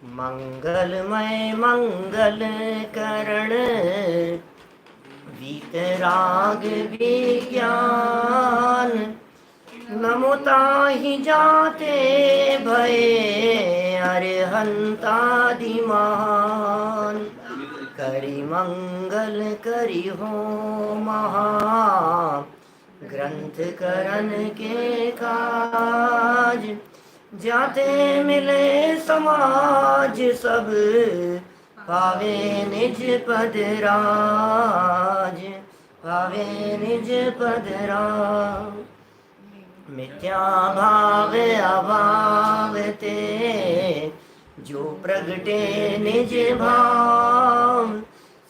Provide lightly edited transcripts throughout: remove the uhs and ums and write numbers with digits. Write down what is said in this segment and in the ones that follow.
मंगलमय मंगल करण वीतराग विज्ञान नमो ताहि जाते भये अरहंतादि महान करि मंगल करि हो महा ग्रंथ करण के काज जाते मिले समाज सब पावे निज पद राज पावे निज पद राज मिथ्या भाव अभाव ते जो प्रगटे निज भाव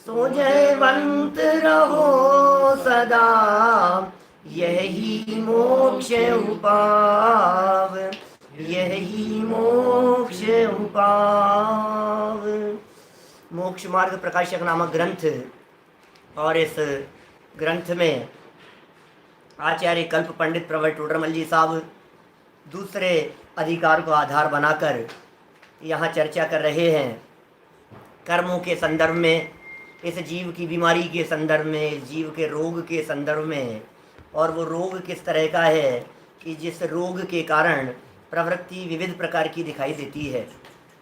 सो जयवंत रहो सदा यही मोक्ष उपाव यही मोक्ष उपाव। मोक्ष मार्ग प्रकाशक नामक ग्रंथ और इस ग्रंथ में आचार्य कल्प पंडित प्रवर टोडरमल जी साहब दूसरे अधिकार को आधार बनाकर यहाँ चर्चा कर रहे हैं। कर्मों के संदर्भ में, इस जीव की बीमारी के संदर्भ में, जीव के रोग के संदर्भ में, और वो रोग किस तरह का है कि जिस रोग के कारण प्रवृत्ति विविध प्रकार की दिखाई देती है।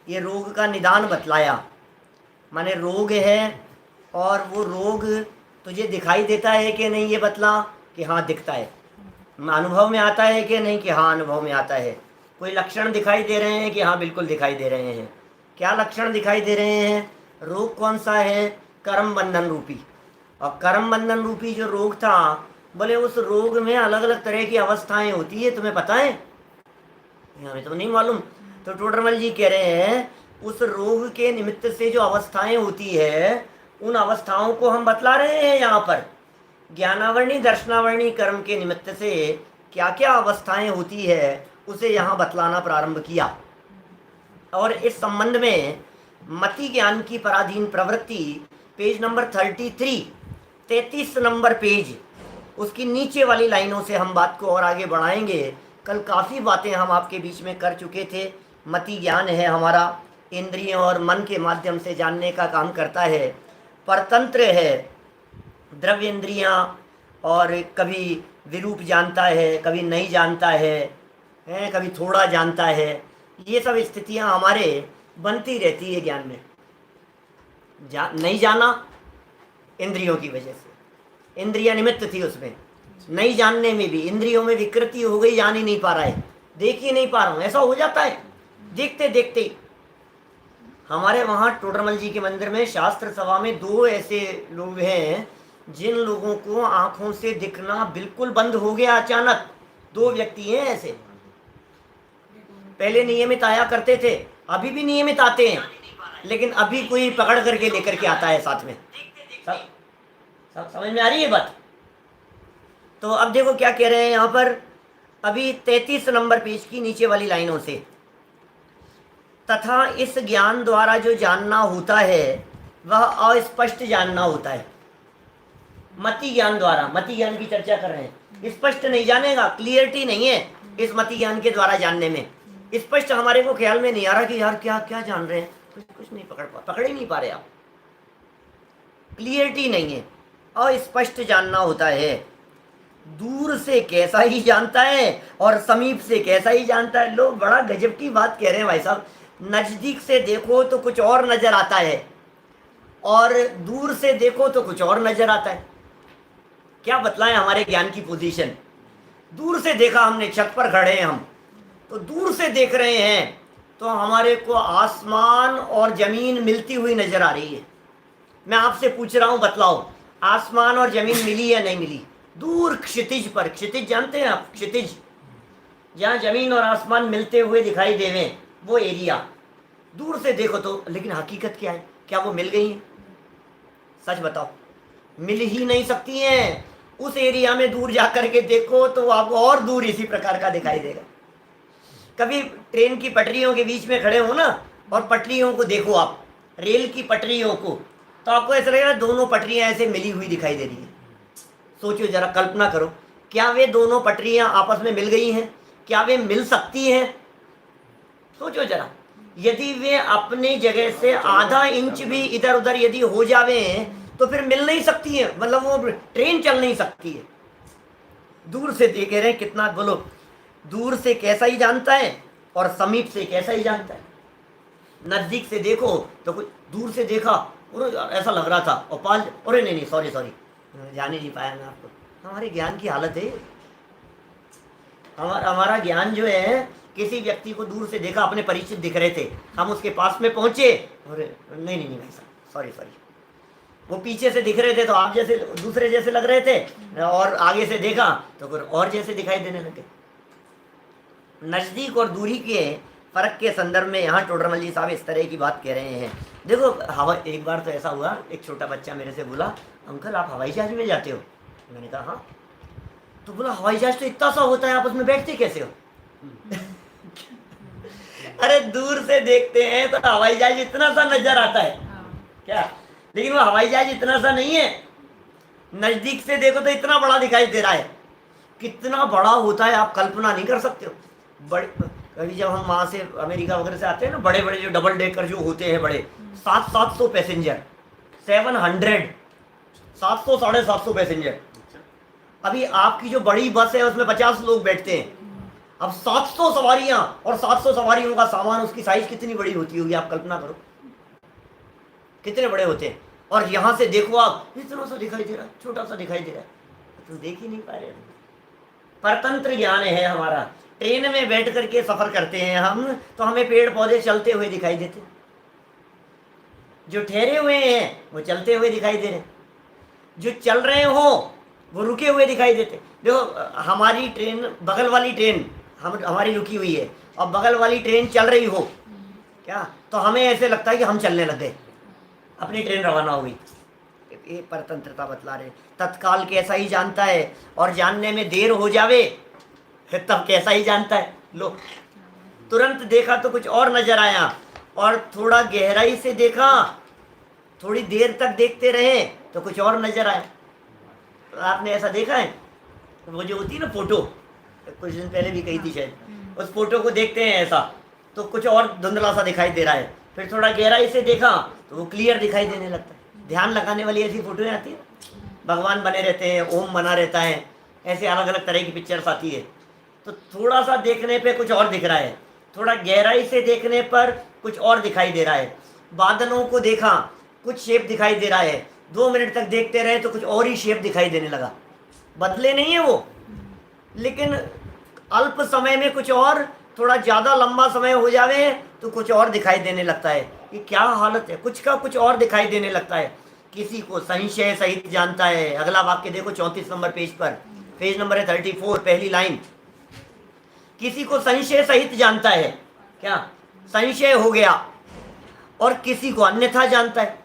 ये रोग का निदान बतलाया, माने रोग है और वो रोग तुझे दिखाई देता है कि नहीं ये बतला कि हाँ दिखता है, अनुभव में आता है कि नहीं कि हाँ अनुभव में आता है। कोई लक्षण दिखाई दे रहे हैं कि हाँ बिल्कुल दिखाई दे रहे हैं। क्या लक्षण दिखाई दे रहे हैं? रोग कौन सा है? कर्म बंधन रूपी। और कर्म बंधन रूपी जो रोग था, बोले उस रोग में अलग अलग तरह की अवस्थाएं होती है, तुम्हें पता है? हमें तो नहीं मालूम। तो टोडरमल जी कह रहे हैं उस रोग के निमित्त से जो अवस्थाएं होती है उन अवस्थाओं को हम बतला रहे हैं यहाँ पर। ज्ञानावरणी दर्शनावरणी कर्म के निमित्त से क्या क्या अवस्थाएं होती है उसे यहाँ बतलाना प्रारंभ किया। और इस संबंध में मति ज्ञान की पराधीन प्रवृत्ति पेज नंबर 33 नंबर पेज, उसकी नीचे वाली लाइनों से हम बात को और आगे बढ़ाएंगे। कल काफ़ी बातें हम आपके बीच में कर चुके थे। मति ज्ञान है हमारा, इंद्रियों और मन के माध्यम से जानने का काम करता है। परतंत्र है, द्रव्य इंद्रियां, और कभी विरूप जानता है, कभी नहीं जानता है, कभी थोड़ा जानता है। ये सब स्थितियां हमारे बनती रहती है ज्ञान में। नहीं जाना इंद्रियों की वजह से, इंद्रिया निमित्त थी उसमें। नहीं जानने में भी इंद्रियों में विकृति हो गई, जान ही नहीं पा रहा है, देख ही नहीं पा रहा हूँ, ऐसा हो जाता है देखते देखते। हमारे वहाँ टोडरमल जी के मंदिर में शास्त्र सभा में 2 ऐसे लोग हैं जिन लोगों को आंखों से दिखना बिल्कुल बंद हो गया अचानक। 2 व्यक्ति हैं ऐसे। पहले नियमित आया करते थे, अभी भी नियमित आते हैं, लेकिन अभी कोई पकड़ करके लेकर के आता है साथ में। सब समझ में आ रही है बात? तो अब देखो क्या कह रहे हैं यहाँ पर, अभी 33 नंबर पेज की नीचे वाली लाइनों से, तथा इस ज्ञान द्वारा जो जानना होता है वह अस्पष्ट जानना होता है। मति ज्ञान द्वारा, मति ज्ञान की चर्चा कर रहे हैं। स्पष्ट नहीं जानेगा, क्लियरिटी नहीं है इस मति ज्ञान के द्वारा जानने में। स्पष्ट हमारे को ख्याल में नहीं आ रहा कि यार क्या क्या जान रहे हैं, कुछ नहीं पकड़ ही नहीं पा रहे आप। क्लियरिटी नहीं है, अस्पष्ट जानना होता है। दूर से कैसा ही जानता है और समीप से कैसा ही जानता है। लोग बड़ा गजब की बात कह रहे हैं भाई साहब। नजदीक से देखो तो कुछ और नजर आता है और दूर से देखो तो कुछ और नजर आता है। क्या बतलाएं हमारे ज्ञान की पोजीशन? दूर से देखा हमने, छत पर खड़े हैं हम, तो दूर से देख रहे हैं तो हमारे को आसमान और जमीन मिलती हुई नजर आ रही है। मैं आपसे पूछ रहा हूं, बतलाओ आसमान और जमीन मिली या नहीं मिली? दूर क्षितिज पर, क्षितिज जानते हैं आप? क्षितिज जहाँ जमीन और आसमान मिलते हुए दिखाई देवे, वो एरिया दूर से देखो तो। लेकिन हकीकत क्या है? क्या वो मिल गई है? सच बताओ, मिल ही नहीं सकती हैं। उस एरिया में दूर जाकर के देखो तो आपको और दूर इसी प्रकार का दिखाई देगा। कभी ट्रेन की पटरियों के बीच में खड़े हो ना और पटरियों को देखो आप, रेल की पटरियों को, तो आपको ऐसा लगेगा दोनों पटरियां ऐसे मिली हुई दिखाई दे रही है। सोचो जरा, कल्पना करो, क्या वे दोनों पटरियां आपस में मिल गई हैं? क्या वे मिल सकती हैं? सोचो जरा। यदि वे अपनी जगह से आधा इंच भी इधर उधर यदि हो जावे तो फिर मिल नहीं सकती है, मतलब वो ट्रेन चल नहीं सकती है। दूर से देख रहे हैं कितना, बोलो दूर से कैसा ही जानता है और समीप से कैसा ही जानता है। नजदीक से देखो तो कुछ, दूर से देखा और ऐसा लग रहा था, और पास, अरे नहीं सॉरी जान ही नहीं पाया मैं आपको। हमारे ज्ञान की हालत है, हमारा ज्ञान जो है, किसी व्यक्ति को दूर से देखा, अपने परिचित दिख रहे थे, हम उसके पास में पहुंचे, अरे नहीं भाई साहब सॉरी वो पीछे से दिख रहे थे तो आप जैसे दूसरे जैसे लग रहे थे, और आगे से देखा तो फिर और जैसे दिखाई देने लगे। नज़दीक और दूरी के फर्क के संदर्भ में यहाँ टोडरमल जी साहब इस तरह की बात कह रहे हैं। देखो एक बार तो ऐसा हुआ, एक छोटा बच्चा मेरे से बोला, अंकल आप हवाई जहाज में जाते हो? मैंने कहा हाँ। तो बोला हवाई जहाज तो इतना सा होता है, आप उसमें बैठते कैसे हो? अरे दूर से देखते हैं तो हवाई जहाज इतना सा नजर आता है क्या, लेकिन वो हवाई जहाज इतना सा नहीं है। नजदीक से देखो तो इतना बड़ा दिखाई दे रहा है, कितना बड़ा होता है आप कल्पना नहीं कर सकते हो। बड़े कभी जब हम वहां से अमेरिका वगैरह से आते हैं ना, बड़े बड़े जो डबल डेकर जो होते हैं बड़े, 700 पैसेंजर, 700 750 पैसेंजर। अभी आपकी जो बड़ी बस है उसमें 50 लोग बैठते हैं, अब 700 सवारियां, और 700 सवारियों का सामान, उसकी साइज कितनी बड़ी होती होगी आप कल्पना करो, कितने बड़े होते हैं। और यहां से देखो आप, इतना सा दिखाई दे रहा है, छोटा सा दिखाई दे रहा है, तुम देख ही नहीं पा रहे। परतंत्र ज्ञान है हमारा। ट्रेन में बैठ करके सफर करते हैं हम, तो हमें पेड़ पौधे चलते हुए दिखाई देते, जो ठहरे हुए हैं वो चलते हुए दिखाई दे रहे, जो चल रहे हो वो रुके हुए दिखाई देते। देखो हमारी ट्रेन, बगल वाली ट्रेन हमारी रुकी हुई है, और बगल वाली ट्रेन चल रही हो क्या, तो हमें ऐसे लगता है कि हम चलने लग गए, अपनी ट्रेन रवाना हो गई। ये परतंत्रता बतला रहे। तत्काल कैसा ही जानता है, और जानने में देर हो जावे तब कैसा ही जानता है। लो तुरंत देखा तो कुछ और नजर आया, और थोड़ा गहराई से देखा, थोड़ी देर तक देखते रहे तो कुछ और नजर आया। आपने ऐसा देखा है, वो जो होती है ना फोटो, कुछ दिन पहले भी कही थी शायद, उस फोटो को देखते हैं ऐसा तो कुछ और धुंधला सा दिखाई दे रहा है, फिर थोड़ा गहराई से देखा तो वो क्लियर दिखाई देने लगता है। ध्यान लगाने वाली ऐसी फोटोएं आती है, भगवान बने रहते हैं, ओम बना रहता है, ऐसे अलग अलग तरह की पिक्चर्स आती है। तो थोड़ा सा देखने पे कुछ और दिख रहा है, थोड़ा गहराई से देखने पर कुछ और दिखाई दे रहा है। बादलों को देखा, कुछ शेप दिखाई दे रहा है, 2 मिनट तक देखते रहे तो कुछ और ही शेप दिखाई देने लगा। बदले नहीं है वो, लेकिन अल्प समय में कुछ और, थोड़ा ज़्यादा लंबा समय हो जावे तो कुछ और दिखाई देने लगता है। ये क्या हालत है, कुछ का कुछ और दिखाई देने लगता है। किसी को संशय सहित जानता है। अगला वाक्य देखो 34 नंबर पेज पर, पेज नंबर है 34, पहली लाइन। किसी को संशय सहित जानता है, क्या संशय हो गया, और किसी को अन्यथा जानता है।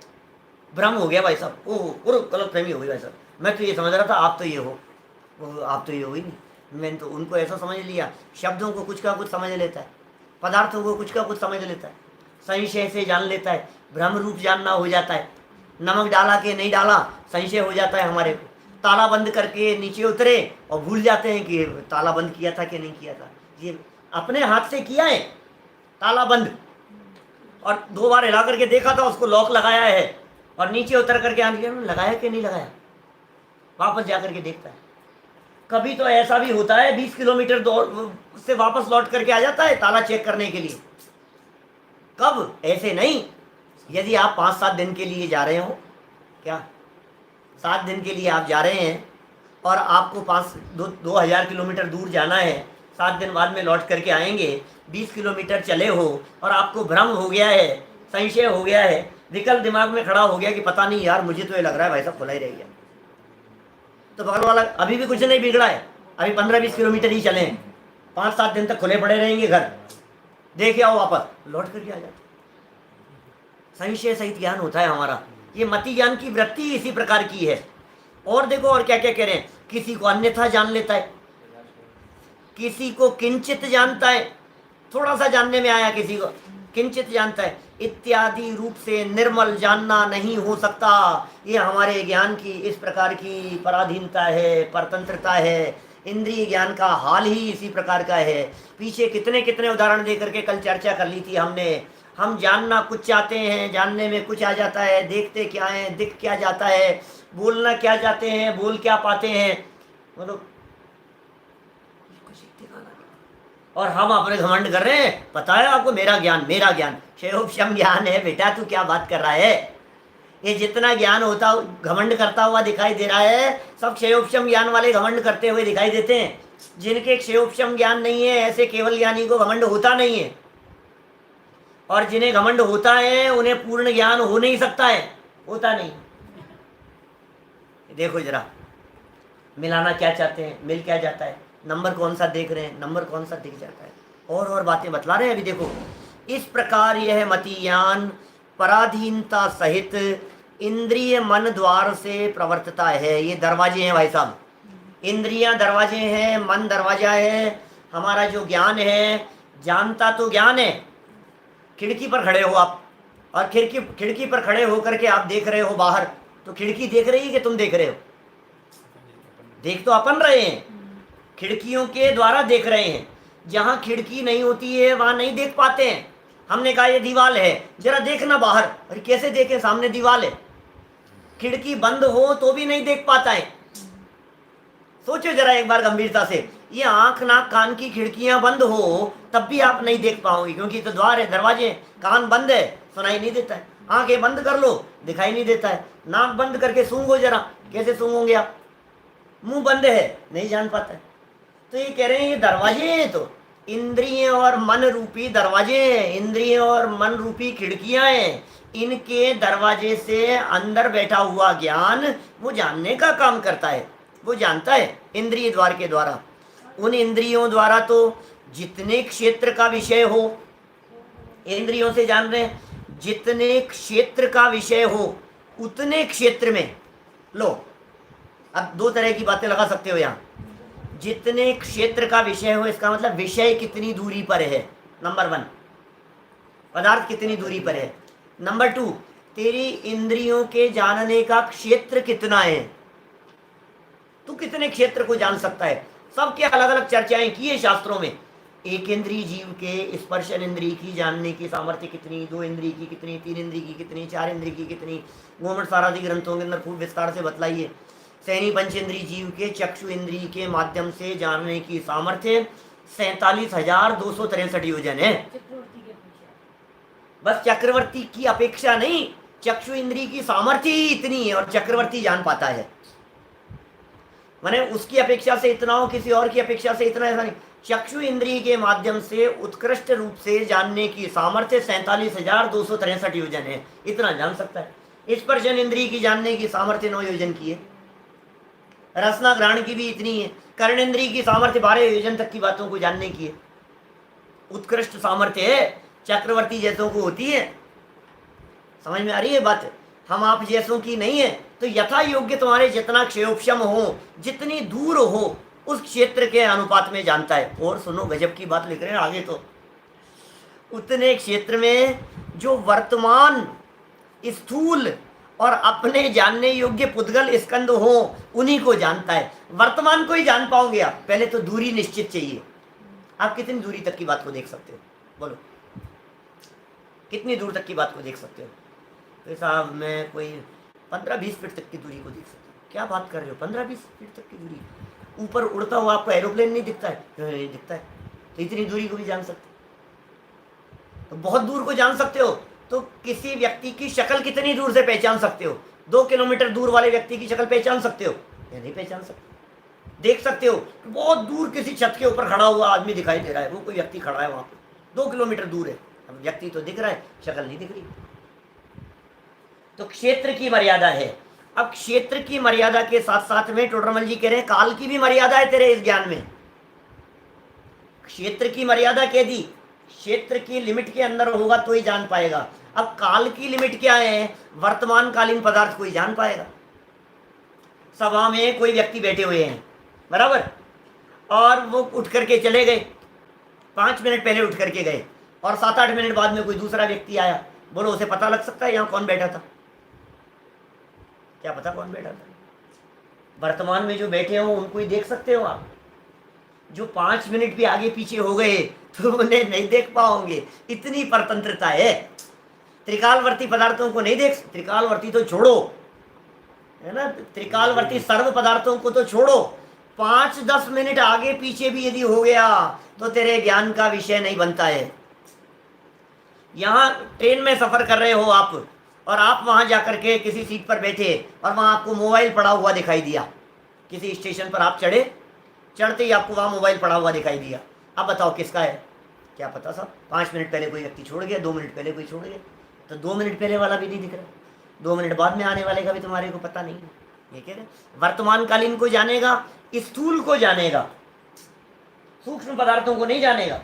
भ्रम हो गया भाई साहब, ओह गलत फहमी हो गई भाई साहब, मैं तो ये समझ रहा था आप तो ये हो, वो आप तो ये हो ही नहीं, मैंने तो उनको ऐसा समझ लिया। शब्दों को कुछ का कुछ समझ लेता है, पदार्थों को कुछ का कुछ समझ लेता है, संशय से जान लेता है, भ्रम रूप जानना हो जाता है। नमक डाला कि नहीं डाला संशय हो जाता है हमारे को। ताला बंद करके नीचे उतरे और भूल जाते हैं कि ताला बंद किया था कि नहीं किया था। ये अपने हाथ से किया है ताला बंद, और 2 बार हिला करके देखा था उसको, लॉक लगाया है, और नीचे उतर करके लगाया कि नहीं लगाया, वापस जा करके देखता है। कभी तो ऐसा भी होता है 20 किलोमीटर दौड़ से वापस लौट करके आ जाता है ताला चेक करने के लिए। कब, ऐसे नहीं, यदि आप 5-7 दिन के लिए जा रहे हो, क्या 7 दिन के लिए आप जा रहे हैं और आपको 2000 किलोमीटर दूर जाना है, 7 दिन बाद में लौट करके आएंगे, 20 किलोमीटर चले हो और आपको भ्रम हो गया है, संशय हो गया है, विकल्प दिमाग में खड़ा हो गया कि पता नहीं यार मुझे तो ये लग रहा है भाई साहब खुला ही रह गया, तो बगल वाला अभी भी कुछ नहीं बिगड़ा है, अभी 15-20 किलोमीटर ही चले हैं, 5-7 दिन तक खुले पड़े रहेंगे घर, देख आओ वापस लौट करके आ जाते। संशय सहित ज्ञान होता है हमारा। ये मति ज्ञान की वृत्ति इसी प्रकार की है। और देखो और क्या क्या कह रहे हैं, किसी को अन्यथा जान लेता है, किसी को किंचित जानता है, थोड़ा सा जानने में आया, किसी को किंचित जानता है, इत्यादि रूप से निर्मल जानना नहीं हो सकता। ये हमारे ज्ञान की इस प्रकार की पराधीनता है, परतंत्रता है। इंद्रिय ज्ञान का हाल ही इसी प्रकार का है। पीछे कितने कितने उदाहरण दे करके कल चर्चा कर ली थी हमने। हम जानना कुछ चाहते हैं, जानने में कुछ आ जाता है, देखते क्या है, दिख क्या जाता है, बोलना क्या चाहते हैं, बोल क्या पाते हैं, मतलब और हम अपने घमंड कर रहे हैं। पता है आपको मेरा ज्ञान, मेरा ज्ञान क्षयोपशम ज्ञान है बेटा, तू क्या बात कर रहा है। ये जितना ज्ञान होता घमंड करता हुआ दिखाई दे रहा है, सब क्षयोपशम ज्ञान वाले घमंड करते हुए दिखाई देते हैं। जिनके क्षयोपशम ज्ञान नहीं है, ऐसे केवल ज्ञानी को घमंड होता नहीं है, और जिन्हें घमंड होता है उन्हें पूर्ण ज्ञान हो नहीं सकता है, होता नहीं। देखो जरा, मिलाना क्या चाहते हैं, मिल क्या जाता है, नंबर कौन सा देख रहे हैं, नंबर कौन सा दिख जाता है, और बातें बतला रहे हैं। अभी देखो, इस प्रकार यह मतियान पराधीनता सहित इंद्रिय मन द्वार से प्रवर्तता है। ये दरवाजे हैं भाई साहब, इंद्रियां दरवाजे हैं, मन दरवाजा है। हमारा जो ज्ञान है, जानता तो ज्ञान है। खिड़की पर खड़े हो आप, और खिड़की पर खड़े होकर के आप देख रहे हो बाहर, तो खिड़की देख रही है कि तुम देख रहे हो? देख तो अपन रहे हैं, खिड़कियों के द्वारा देख रहे हैं। जहां खिड़की नहीं होती है वहां नहीं देख पाते हैं। हमने कहा ये दीवार है, जरा देखना बाहर, अरे कैसे देखें, सामने दीवार है। खिड़की बंद हो तो भी नहीं देख पाता है। सोचो जरा एक बार गंभीरता से, ये आंख नाक कान की खिड़कियां बंद हो तब भी आप नहीं देख पाओगे, क्योंकि तो द्वार है, दरवाजे। कान बंद है, सुनाई नहीं देता है। आंखें बंद कर लो, दिखाई नहीं देता है। नाक बंद करके सूंघो जरा, कैसे सूंघोगे आप? मुंह बंद है, नहीं जान पाता है। तो ये कह रहे हैं ये दरवाजे हैं, तो इंद्रिय और मन रूपी दरवाजे हैं, इंद्रिय और मन रूपी खिड़कियां हैं। इनके दरवाजे से अंदर बैठा हुआ ज्ञान वो जानने का काम करता है, वो जानता है इंद्रिय द्वार के द्वारा। उन इंद्रियों द्वारा तो जितने क्षेत्र का विषय हो, इंद्रियों से जान रहे हैं, जितने क्षेत्र का विषय हो उतने क्षेत्र में लो। अब दो तरह की बातें लगा सकते हो यहाँ। जितने क्षेत्र का विषय हो, इसका मतलब विषय कितनी दूरी पर है, नंबर 1। पदार्थ कितनी दूरी पर है, नंबर 2। तेरी इंद्रियों के जानने का क्षेत्र कितना है, तू कितने क्षेत्र को जान सकता है। सबके अलग अलग चर्चाएं की है शास्त्रों में। एक इंद्रिय जीव के स्पर्शन इंद्रिय की जानने की सामर्थ्य कितनी, 2 इंद्रिय की कितनी, 3 इंद्रिय की कितनी, 4 इंद्रिय की कितनी, गोमठ सारादि ग्रंथों के अंदर खूब विस्तार से बतलाइए। सैनी पंचेंद्रिय जीव के चक्षु इंद्रिय के माध्यम से जानने की सामर्थ्य 47,263 योजन है। बस चक्रवर्ती की अपेक्षा नहीं, चक्षु इंद्रिय की सामर्थ्य ही इतनी है, और चक्रवर्ती जान पाता है। माने उसकी अपेक्षा से इतना हो, किसी और की अपेक्षा से इतना, ऐसा नहीं। चक्षु इंद्रिय के माध्यम से उत्कृष्ट रूप से जानने की सामर्थ्य 47,263 योजन है, इतना जान सकता है। स्पर्शन इंद्रिय की जानने की सामर्थ्य 9 योजन की है। रसना ग्रहण की भी इतनी है। कर्णेंद्रिय की सामर्थ्य 12 योजन तक की बातों को जानने की है। उत्कृष्ट सामर्थ्य है, चक्रवर्ती जैसों को होती है। समझ में आ रही है बात? हम आप जैसों की नहीं है। तो यथा योग्य तुम्हारे जितना क्षयोपशम हो, जितनी दूर हो, उस क्षेत्र के अनुपात में जानता है। और सुनो, गजब की बात लिख रहे हैं आगे, तो उतने क्षेत्र में जो वर्तमान स्थूल और अपने जानने योग्य पुद्गल स्कंद हो, उन्हीं को जानता है। वर्तमान को ही जान पाओगे आप, पहले तो दूरी निश्चित चाहिए। आप कितनी दूरी तक की बात को देख सकते हो, बोलो? कितनी दूर तक की बात को देख सकते हो? तो साहब मैं कोई 15-20 फीट तक की दूरी को देख सकता हूँ। क्या बात कर रहे हो, 15-20 फीट तक की दूरी? ऊपर उड़ता हुआ आपको एरोप्लेन नहीं दिखता है? नहीं दिखता है। तो इतनी दूरी को भी जान सकते हो। तो बहुत दूर को जान सकते हो। तो किसी व्यक्ति की शक्ल कितनी दूर से पहचान सकते हो? 2 किलोमीटर दूर वाले व्यक्ति की शक्ल पहचान सकते हो या नहीं पहचान सकते? देख सकते हो बहुत दूर किसी छत के ऊपर खड़ा हुआ आदमी दिखाई दे रहा है, वो कोई व्यक्ति खड़ा है वहां पे, 2 किलोमीटर दूर है। अब व्यक्ति तो दिख रहा है, शक्ल नहीं दिख रही। तो क्षेत्र की मर्यादा है। अब क्षेत्र की मर्यादा के साथ साथ में टोडरमल जी कह रहे हैं काल की भी मर्यादा है तेरे इस ज्ञान में। क्षेत्र की मर्यादा कह दी, क्षेत्र की लिमिट के अंदर होगा तो ही जान पाएगा। अब काल की लिमिट क्या है? वर्तमान कालीन पदार्थ को ही जान पाएगा। सभा में कोई व्यक्ति बैठे हुए हैं, बराबर, और वो उठ करके चले गए, 5 मिनट पहले उठ करके गए, और 7-8 मिनट बाद में कोई दूसरा व्यक्ति आया। बोलो, उसे पता लग सकता है यहाँ कौन बैठा था? क्या पता कौन बैठा था? वर्तमान में जो बैठे हो उनको ही देख सकते हो आप, जो 5 मिनट भी आगे पीछे हो गए तो उन्हें नहीं देख पाओगे, इतनी परतंत्रता है। त्रिकालवर्ती पदार्थों को नहीं देख, त्रिकालवर्ती तो छोड़ो, है ना, त्रिकालवर्ती सर्व पदार्थों को तो छोड़ो, 5-10 मिनट आगे पीछे भी यदि हो गया तो तेरे ज्ञान का विषय नहीं बनता है। यहाँ ट्रेन में सफर कर रहे हो आप, और आप वहां जाकर के किसी सीट पर बैठे और वहां आपको मोबाइल पड़ा हुआ दिखाई दिया, किसी स्टेशन पर आप चढ़े, चढ़ते ही आपको वहां मोबाइल पड़ा हुआ दिखाई दिया, अब बताओ किसका है? क्या पता साहब, 5 मिनट पहले कोई व्यक्ति छोड़ गया, 2 मिनट पहले कोई छोड़ गया, तो 2 मिनट पहले वाला भी नहीं दिख रहा, 2 मिनट बाद में आने वाले का भी तुम्हारे को पता नहीं है। ये कह रहे वर्तमान कालीन को जानेगा, स्थूल को जानेगा, सूक्ष्म पदार्थों को नहीं जानेगा।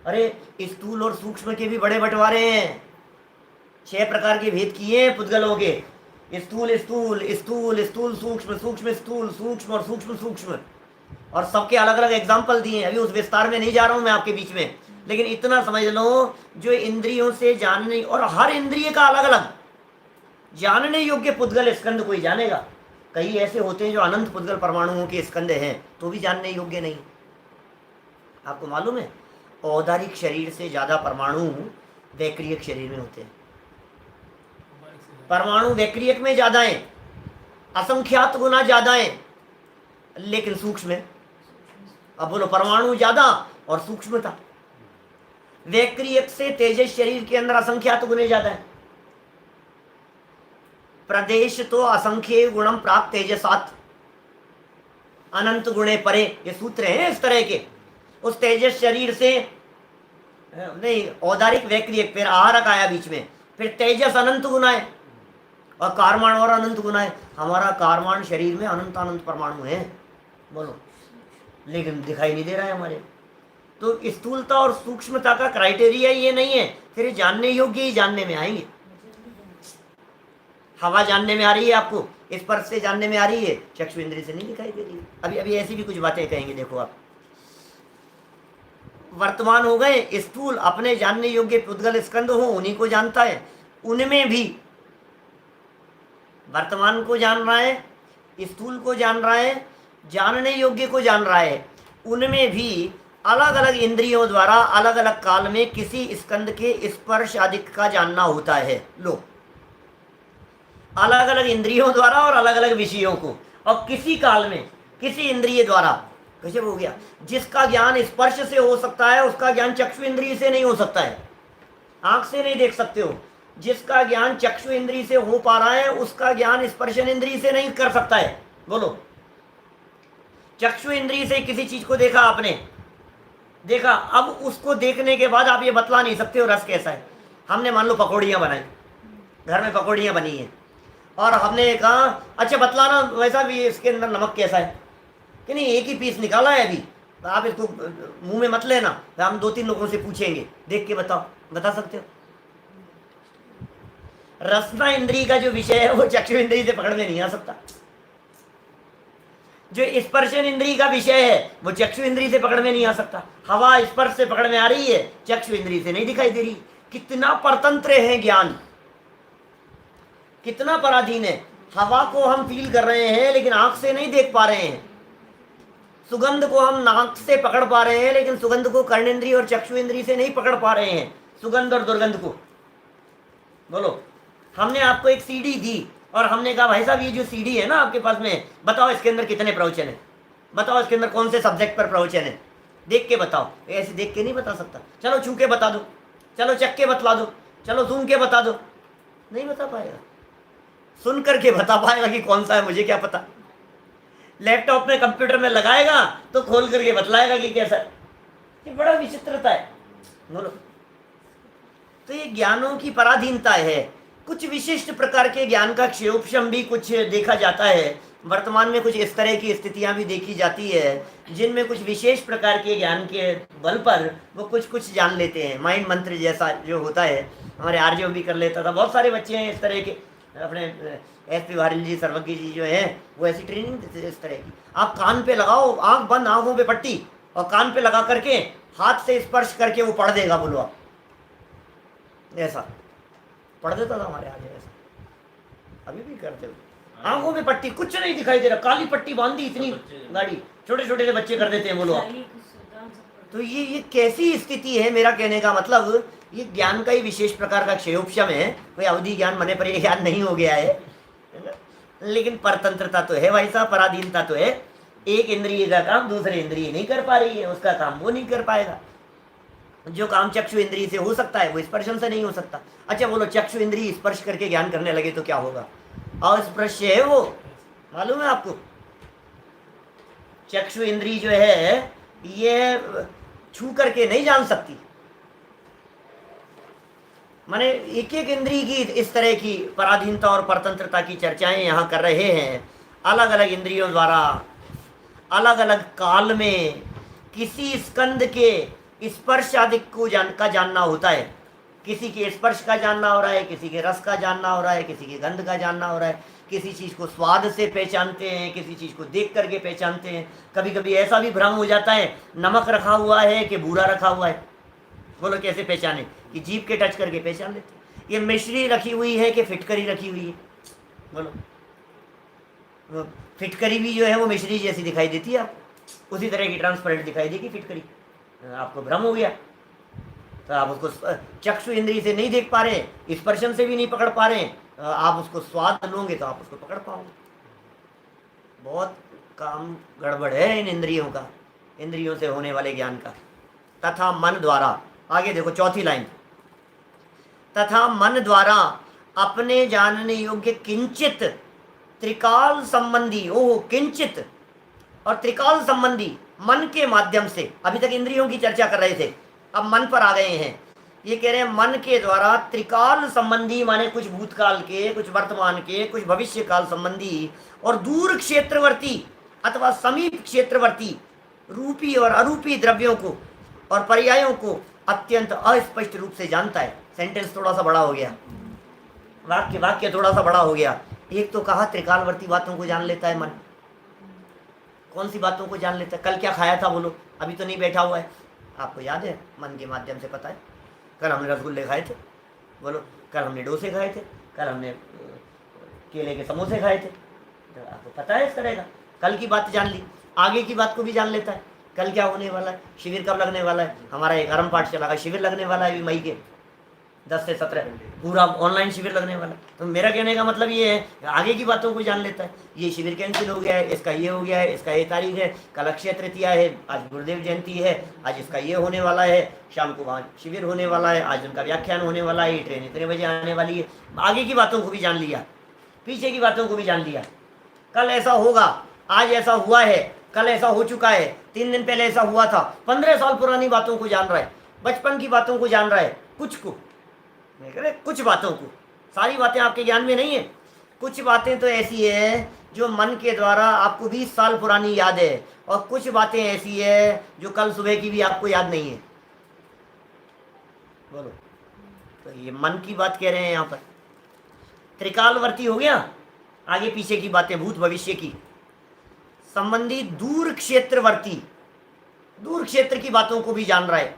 अरे स्थूल और सूक्ष्म के भी बड़े बंटवारे हैं, 6 प्रकार के भेद किए हैं पुद्गलों के, स्थूल स्थूल स्थूल स्थूल सूक्ष्म सूक्ष्म स्थूल सूक्ष्म और सूक्ष्म सूक्ष्म, और सबके अलग अलग एग्जाम्पल दिए हैं। अभी उस विस्तार में नहीं जा रहा हूं मैं आपके बीच में, लेकिन इतना समझ लो, जो इंद्रियों से जानने, और हर इंद्रिय का अलग अलग जानने योग्य पुद्गल स्कंद कोई जानेगा। कई ऐसे होते हैं जो अनंत पुद्गल परमाणुओं के स्कंद हैं तो भी जानने योग्य नहीं। आपको मालूम है औदारिक शरीर से ज्यादा परमाणु वैक्रियक शरीर में होते हैं। परमाणु वैक्रियक में ज्यादा है, असंख्यात गुना ज्यादा है, लेकिन सूक्ष्म है। अब बोलो परमाणु ज्यादा और सूक्ष्मता, वैक्रियक से तेजस शरीर के अंदर असंख्यात गुने ज्यादा है। प्रदेश तो असंख्य गुणम प्राप्त तेजसात अनंत गुणे परे, ये सूत्र हैं इस तरह के। उस तेजस शरीर से नहीं, औदारिक वैक्रियक, फिर आहारक आया बीच में, फिर तेजस अनंत गुना है और कारमान और अनंत गुना है। हमारा कारमान शरीर में अनंत अनंत परमाणु है, बोलो, लेकिन दिखाई नहीं दे रहा है हमारे। तो स्थूलता और सूक्ष्मता का क्राइटेरिया ये नहीं है, फिर जानने योग्य ही जानने में आएंगे। हवा जानने में आ रही है आपको, स्पर्श से जानने में आ रही है, चक्षु इंद्रिय से नहीं दिखाई दे रही है। अभी अभी ऐसी भी कुछ बातें कहेंगे, देखो आप। वर्तमान हो गए स्थूल, अपने जानने योग्य पुद्गल स्कंद हो, उन्हीं को जानता है। उनमें भी वर्तमान को जान रहा है, स्थूल को जान रहा है, जानने योग्य को जान रहा है। उनमें भी अलग अलग इंद्रियों द्वारा अलग अलग काल में किसी स्कंद के स्पर्श आदि का जानना होता है। लो, अलग अलग इंद्रियों द्वारा और अलग अलग विषयों को, और किसी काल में किसी इंद्रिय द्वारा। कैसे हो गया? जिसका ज्ञान स्पर्श से हो सकता है उसका ज्ञान चक्षु इंद्रिय से नहीं हो सकता है, आंख से नहीं देख सकते हो। जिसका ज्ञान चक्षु इंद्रिय से हो पा रहा है उसका ज्ञान स्पर्शन इंद्रिय से नहीं कर सकता है। बोलो, चक्षु इंद्रिय से किसी चीज को देखा आपने, देखा, अब उसको देखने के बाद आप ये बतला नहीं सकते हो रस कैसा है। हमने मान लो पकौड़ियाँ बनाई, घर में पकौड़ियाँ बनी हैं, और हमने कहा अच्छा बतलाना वैसा भी इसके अंदर नमक कैसा है, कि नहीं एक ही पीस निकाला है अभी, आप इसको मुंह में मत लेना, हम 2-3 लोगों से पूछेंगे, देख के बताओ, बता सकते हो? रसना इंद्रिय का जो विषय है वो चक्षु इंद्रिय से पकड़ में नहीं आ सकता। जो स्पर्शन इंद्रिय का विषय है वो चक्षु इंद्रिय से पकड़ में नहीं आ सकता। हवा स्पर्श से पकड़ में आ रही है, चक्षु इंद्रिय से नहीं दिखाई दे रही। कितना परतंत्र है ज्ञान, कितना पराधीन है। हवा को हम फील कर रहे हैं लेकिन आंख से नहीं देख पा रहे हैं। सुगंध को हम नाक से पकड़ पा रहे हैं लेकिन सुगंध को कर्णेंद्रिय और चक्षु इंद्रिय से नहीं पकड़ पा रहे हैं, सुगंध और दुर्गंध को। बोलो, हमने आपको एक सीडी दी और हमने कहा भाई साहब ये जो सीडी है ना आपके पास में, बताओ इसके अंदर कितने प्रवचन है, बताओ इसके अंदर कौन से सब्जेक्ट पर प्रवचन है, देख के बताओ। ऐसे देख के नहीं बता सकता। चलो छू के बता दो, चलो चख के बतला दो, चलो सुन के बता दो, नहीं बता पाएगा। सुन करके बता पाएगा कि कौन सा है, मुझे क्या पता। लैपटॉप में कंप्यूटर में लगाएगा तो खोल करके बतलाएगा कि कैसा है। ये बड़ा विचित्रता है। बोलो, तो ये ज्ञानों की पराधीनता है। कुछ विशिष्ट प्रकार के ज्ञान का क्षयोपशम भी कुछ देखा जाता है। वर्तमान में कुछ इस तरह की स्थितियां भी देखी जाती है जिनमें कुछ विशेष प्रकार के ज्ञान के बल पर वो कुछ कुछ जान लेते हैं। माइंड मंत्र जैसा जो होता है, हमारे आर्य भी कर लेता था। बहुत सारे बच्चे हैं इस तरह के, अपने एस.पी. वारिल जी, सर्वज्ञ जी जो हैं वो ऐसी ट्रेनिंग देते थे इस तरह की। आप कान पे लगाओ, आंख बंद, आंखों पे पट्टी, और कान पे लगा करके हाथ से स्पर्श करके वो पढ़ देगा। बोलो आप, ऐसा पढ़ देता था हमारे आगे, ऐसा अभी भी करते हो। आंखों में पट्टी, कुछ नहीं दिखाई दे रहा, काली पट्टी बांधी इतनी गाड़ी, छोटे छोटे से बच्चे कर देते हैं, बोलो आप। तो ये कैसी स्थिति है? मेरा कहने का मतलब ये ज्ञान का ही विशेष प्रकार का क्षयोपशम है, कोई अवधि ज्ञान मने पर ज्ञान नहीं हो गया है ना? लेकिन परतंत्रता तो है भाई साहब, पराधीनता तो है। एक इंद्रिय का काम दूसरे इंद्रिय नहीं कर पा रही है, उसका काम वो नहीं कर पाएगा। जो काम चक्षु इंद्रिय से हो सकता है वो स्पर्शन से नहीं हो सकता। अच्छा बोलो, चक्षु इंद्रिय स्पर्श करके ज्ञान करने लगे तो क्या होगा? अस्पृश्य है वो, मालूम है आपको? चक्षु इंद्रिय जो है ये छू करके नहीं जान सकती। माने एक एक इंद्रिय की इस तरह की पराधीनता और परतंत्रता की चर्चाएं यहाँ कर रहे हैं। अलग अलग इंद्रियों द्वारा अलग अलग काल में किसी स्कंद के स्पर्श आदि को जानना होता है। किसी के स्पर्श का जानना हो रहा है, किसी के रस का जानना हो रहा है, किसी के गंध का जानना हो रहा है, किसी चीज़ को स्वाद से पहचानते हैं, किसी चीज़ को देख करके पहचानते हैं। कभी कभी ऐसा भी भ्रम हो जाता है, नमक रखा हुआ है कि बूरा रखा हुआ है। बोलो कैसे पहचाने? कि जीभ के टच करके पहचान लेते हैं। ये मिश्री रखी हुई है कि फिटकरी रखी हुई है? बोलो, फिटकरी भी जो है वो मिश्री जैसी दिखाई देती है आपको, उसी तरह की ट्रांसपेरेंट दिखाई देगी फिटकरी। आपको भ्रम हो गया तो आप उसको चक्षु इंद्रिय से नहीं देख पा रहे, स्पर्शन से भी नहीं पकड़ पा रहे, आप उसको स्वाद लोगे तो आप उसको पकड़ पाओगे। बहुत काम गड़बड़ है इन इंद्रियों का, इंद्रियों से होने वाले ज्ञान का। तथा मन द्वारा, आगे देखो चौथी लाइन, तथा मन द्वारा अपने जानने योग्य किंचित त्रिकाल संबंधी, ओह किंचित और त्रिकाल संबंधी मन के माध्यम से, अभी तक इंद्रियों की चर्चा कर रहे थे, अब मन पर आ गए हैं। ये कह रहे हैं मन के द्वारा त्रिकाल संबंधी, माने कुछ भूतकाल के, कुछ वर्तमान के, कुछ भविष्य काल संबंधी और दूर क्षेत्रवर्ती अथवा समीप क्षेत्रवर्ती रूपी और अरूपी द्रव्यों को और पर्यायों को अत्यंत अस्पष्ट रूप से जानता है। सेंटेंस थोड़ा सा बड़ा हो गया, वाक्य थोड़ा सा बड़ा हो गया। एक तो कहा त्रिकालवर्ती बातों को जान लेता है मन। कौन सी बातों को जान लेता है? कल क्या खाया था बोलो, अभी तो नहीं बैठा हुआ है, आपको याद है? मन के माध्यम से पता है। कल हमने रसगुल्ले खाए थे, बोलो कल हमने डोसे खाए थे, कल हमने केले के समोसे खाए थे, तो आपको पता है इस तरह का। कल की बात जान ली, आगे की बात को भी जान लेता है। कल क्या होने वाला है, शिविर कब लगने वाला है, हमारा एक आरंभ पाठ चला, शिविर लगने वाला है मई के 10 से 17, पूरा ऑनलाइन शिविर लगने वाला। तो मेरा कहने का मतलब ये है, आगे की बातों को जान लेता है। ये शिविर कैंसिल हो गया है, इसका ये हो गया है, इसका ये तारीख है, कल अक्षय तृतीया है, आज गुरुदेव जयंती है, आज इसका ये होने वाला है, शाम को वहाँ शिविर होने वाला है, आज उनका व्याख्यान होने वाला है, ये ट्रेन इतने बजे आने वाली है। आगे की बातों को भी जान लिया, पीछे की बातों को भी जान लिया। कल ऐसा होगा, आज ऐसा हुआ है, कल ऐसा हो चुका है, 3 दिन पहले ऐसा हुआ था, 15 साल पुरानी बातों को जान रहा है, बचपन की बातों को जान रहा है, कुछ बातों को। सारी बातें आपके ज्ञान में नहीं है, कुछ बातें तो ऐसी है जो मन के द्वारा आपको 20 साल पुरानी याद है, और कुछ बातें ऐसी है जो कल सुबह की भी आपको याद नहीं है। बोलो, तो ये मन की बात कह रहे हैं यहाँ पर। त्रिकालवर्ती हो गया, आगे पीछे की बातें, भूत भविष्य की संबंधी दूर क्षेत्रवर्ती, दूर क्षेत्र की बातों को भी जान रहा है।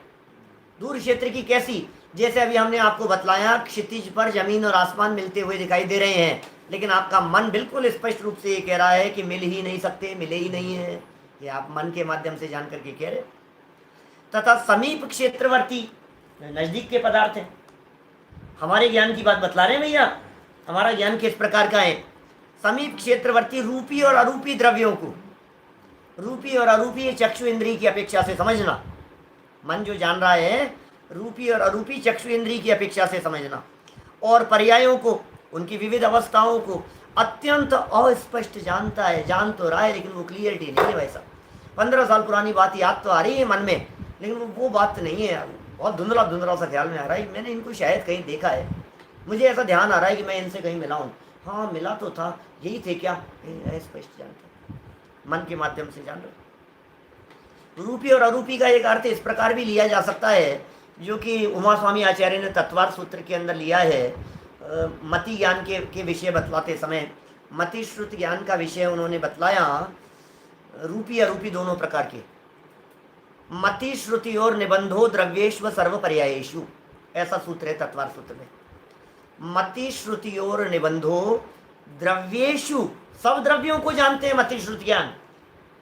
दूर क्षेत्र की कैसी? जैसे अभी हमने आपको बतलाया, क्षितिज पर जमीन और आसमान मिलते हुए दिखाई दे रहे हैं, लेकिन आपका मन बिल्कुल स्पष्ट रूप से ये कह रहा है कि मिल ही नहीं सकते, मिले ही नहीं है। ये आप मन के माध्यम से जान करके कह रहे। तथा समीप क्षेत्रवर्ती, नजदीक के पदार्थ हैं। हमारे ज्ञान की बात बतला रहे हैं भैया, हमारा ज्ञान किस प्रकार का है। समीप क्षेत्रवर्ती रूपी और अरूपी द्रव्यों को, रूपी और अरूपी चक्षु इंद्रिय की अपेक्षा से समझना। मन जो जान रहा है रूपी और अरूपी चक्षु इंद्रिय की अपेक्षा से समझना, और पर्यायों को, उनकी विविध अवस्थाओं को अत्यंत अस्पष्ट जानता है। जान तो रहा है लेकिन वो क्लियरिटी नहीं है वैसा। 15 साल पुरानी बात याद तो आ रही है मन में, लेकिन वो बात नहीं है। बहुत धुंधला धुंधला सा ख्याल में आ रहा है, मैंने इनको शायद कहीं देखा है, मुझे ऐसा ध्यान आ रहा है कि मैं इनसे कहीं मिला हूँ। हाँ मिला तो था, यही थे क्या? स्पष्ट जानता, मन के माध्यम से जान रहे। रूपी और अरूपी का एक अर्थ इस प्रकार भी लिया जा सकता है, जो कि उमा स्वामी आचार्य ने तत्वार्थ सूत्र के अंदर लिया है। मति ज्ञान के विषय बतलाते समय, मति श्रुत ज्ञान का विषय उन्होंने बतलाया, रूपी अरूपी दोनों प्रकार के। मति श्रुति और निबंधो द्रव्येश्व सर्व पर्यायेषु, ऐसा सूत्र है तत्वार्थ सूत्र में। मति श्रुति और निबंधो द्रव्येषु, सब द्रव्यों को जानते हैं मति श्रुति ज्ञान,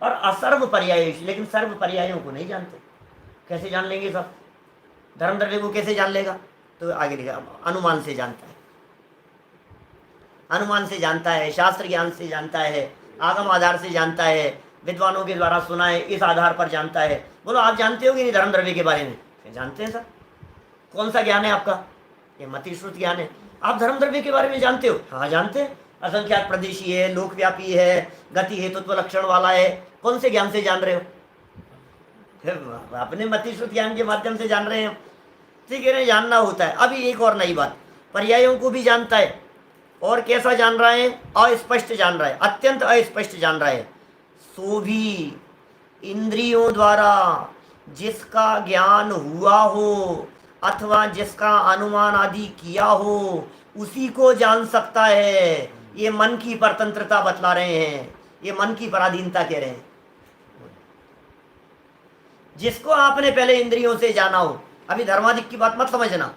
और असर्व पर्यायेषु, लेकिन सर्व पर्यायों को नहीं जानते। कैसे जान लेंगे सब? धर्म द्रव्य को कैसे जान लेगा? तो आगे लिखा अनुमान से जानता है, अनुमान से जानता है, शास्त्र ज्ञान से जानता है, आगम आधार से जानता है, विद्वानों के द्वारा सुना है इस आधार पर जानता है। बोलो आप जानते हो कि नहीं धर्म द्रव्य के बारे में? जानते हैं सर। कौन सा ज्ञान है आपका? ये मति श्रुति ज्ञान है। आप धर्म द्रव्य के बारे में जानते हो? हाँ जानते हैं। असंख्यात प्रदेशी है, लोकव्यापी है, गति हेतुत्व लक्षण वाला है। कौन से ज्ञान से जान रहे हो? अपने मति श्रुति ज्ञान के माध्यम से जान रहे हैं। ठीक है, जानना होता है। अभी एक और नई बात, पर्यायों को भी जानता है। और कैसा जान रहा है? अस्पष्ट जान रहा है, अत्यंत अस्पष्ट जान रहा है। सो भी इंद्रियों द्वारा जिसका ज्ञान हुआ हो अथवा जिसका अनुमान आदि किया हो उसी को जान सकता है। ये मन की परतंत्रता बतला रहे हैं, ये मन की पराधीनता कह रहे हैं। जिसको आपने पहले इंद्रियों से जाना हो, अभी धर्माधिक की बात मत समझना,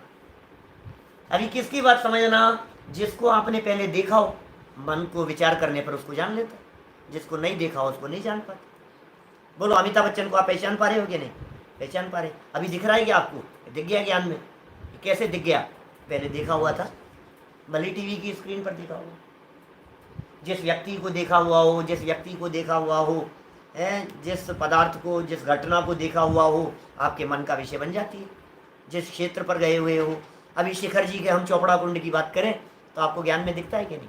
अभी किसकी बात समझना? जिसको आपने पहले देखा हो, मन को विचार करने पर उसको जान लेता, जिसको नहीं देखा हो उसको नहीं जान पाता। बोलो अमिताभ बच्चन को आप पहचान पा रहे हो कि नहीं? पहचान पा रहे। अभी दिख रहा है क्या आपको? दिख गया ज्ञान में? कैसे दिख गया? पहले देखा हुआ था, भली टीवी की स्क्रीन पर देखा हुआ। जिस व्यक्ति को देखा हुआ हो, जिस व्यक्ति को देखा हुआ हो, जिस पदार्थ को, जिस घटना को देखा हुआ हो, आपके मन का विषय बन जाती है। जिस क्षेत्र पर गए हुए हो, अभी शिखर जी के हम चौपड़ा कुंड की बात करें तो आपको ज्ञान में दिखता है कि नहीं?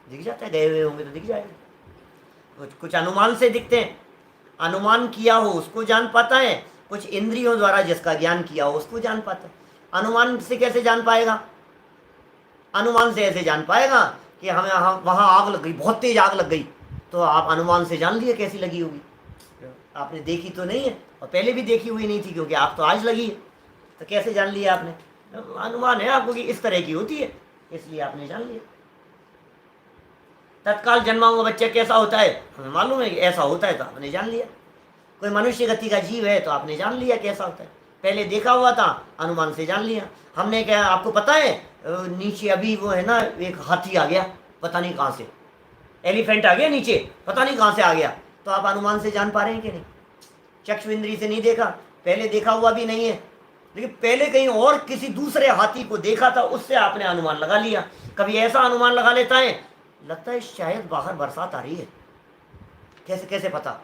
दिख जाता है। गए हुए होंगे तो दिख जाएगा। कुछ अनुमान से दिखते हैं, अनुमान किया हो उसको जान पाता है। कुछ इंद्रियों द्वारा जिसका ज्ञान किया हो उसको जान पाता है। अनुमान से कैसे जान पाएगा? अनुमान से ऐसे जान पाएगा कि हमें वहाँ आग लग गई, बहुत तेज आग लग गई, तो आप अनुमान से जान लिए कैसी लगी होगी। आपने देखी तो नहीं है, और पहले भी देखी हुई नहीं थी क्योंकि आप तो आज लगी है, तो कैसे जान लिया आपने? अनुमान है आपको कि इस तरह की होती है, इसलिए आपने जान लिया। तत्काल जन्मा हुआ बच्चा कैसा होता है हमें मालूम है कि ऐसा होता है, तो आपने जान लिया। कोई मनुष्य गति का जीव है तो आपने जान लिया कैसा होता है, पहले देखा हुआ था, अनुमान से जान लिया। हमने क्या, आपको पता है नीचे अभी वो है ना, एक हाथी आ गया, पता नहीं कहाँ से, एलिफेंट आ गया नीचे, पता नहीं कहाँ से आ गया, तो आप अनुमान से जान पा रहे हैं कि नहीं? चक्षु इंद्री से नहीं देखा, पहले देखा हुआ भी नहीं है, लेकिन पहले कहीं और किसी दूसरे हाथी को देखा था, उससे आपने अनुमान लगा लिया। कभी ऐसा अनुमान लगा लेता है, लगता है शायद बाहर बरसात आ रही है। कैसे कैसे पता?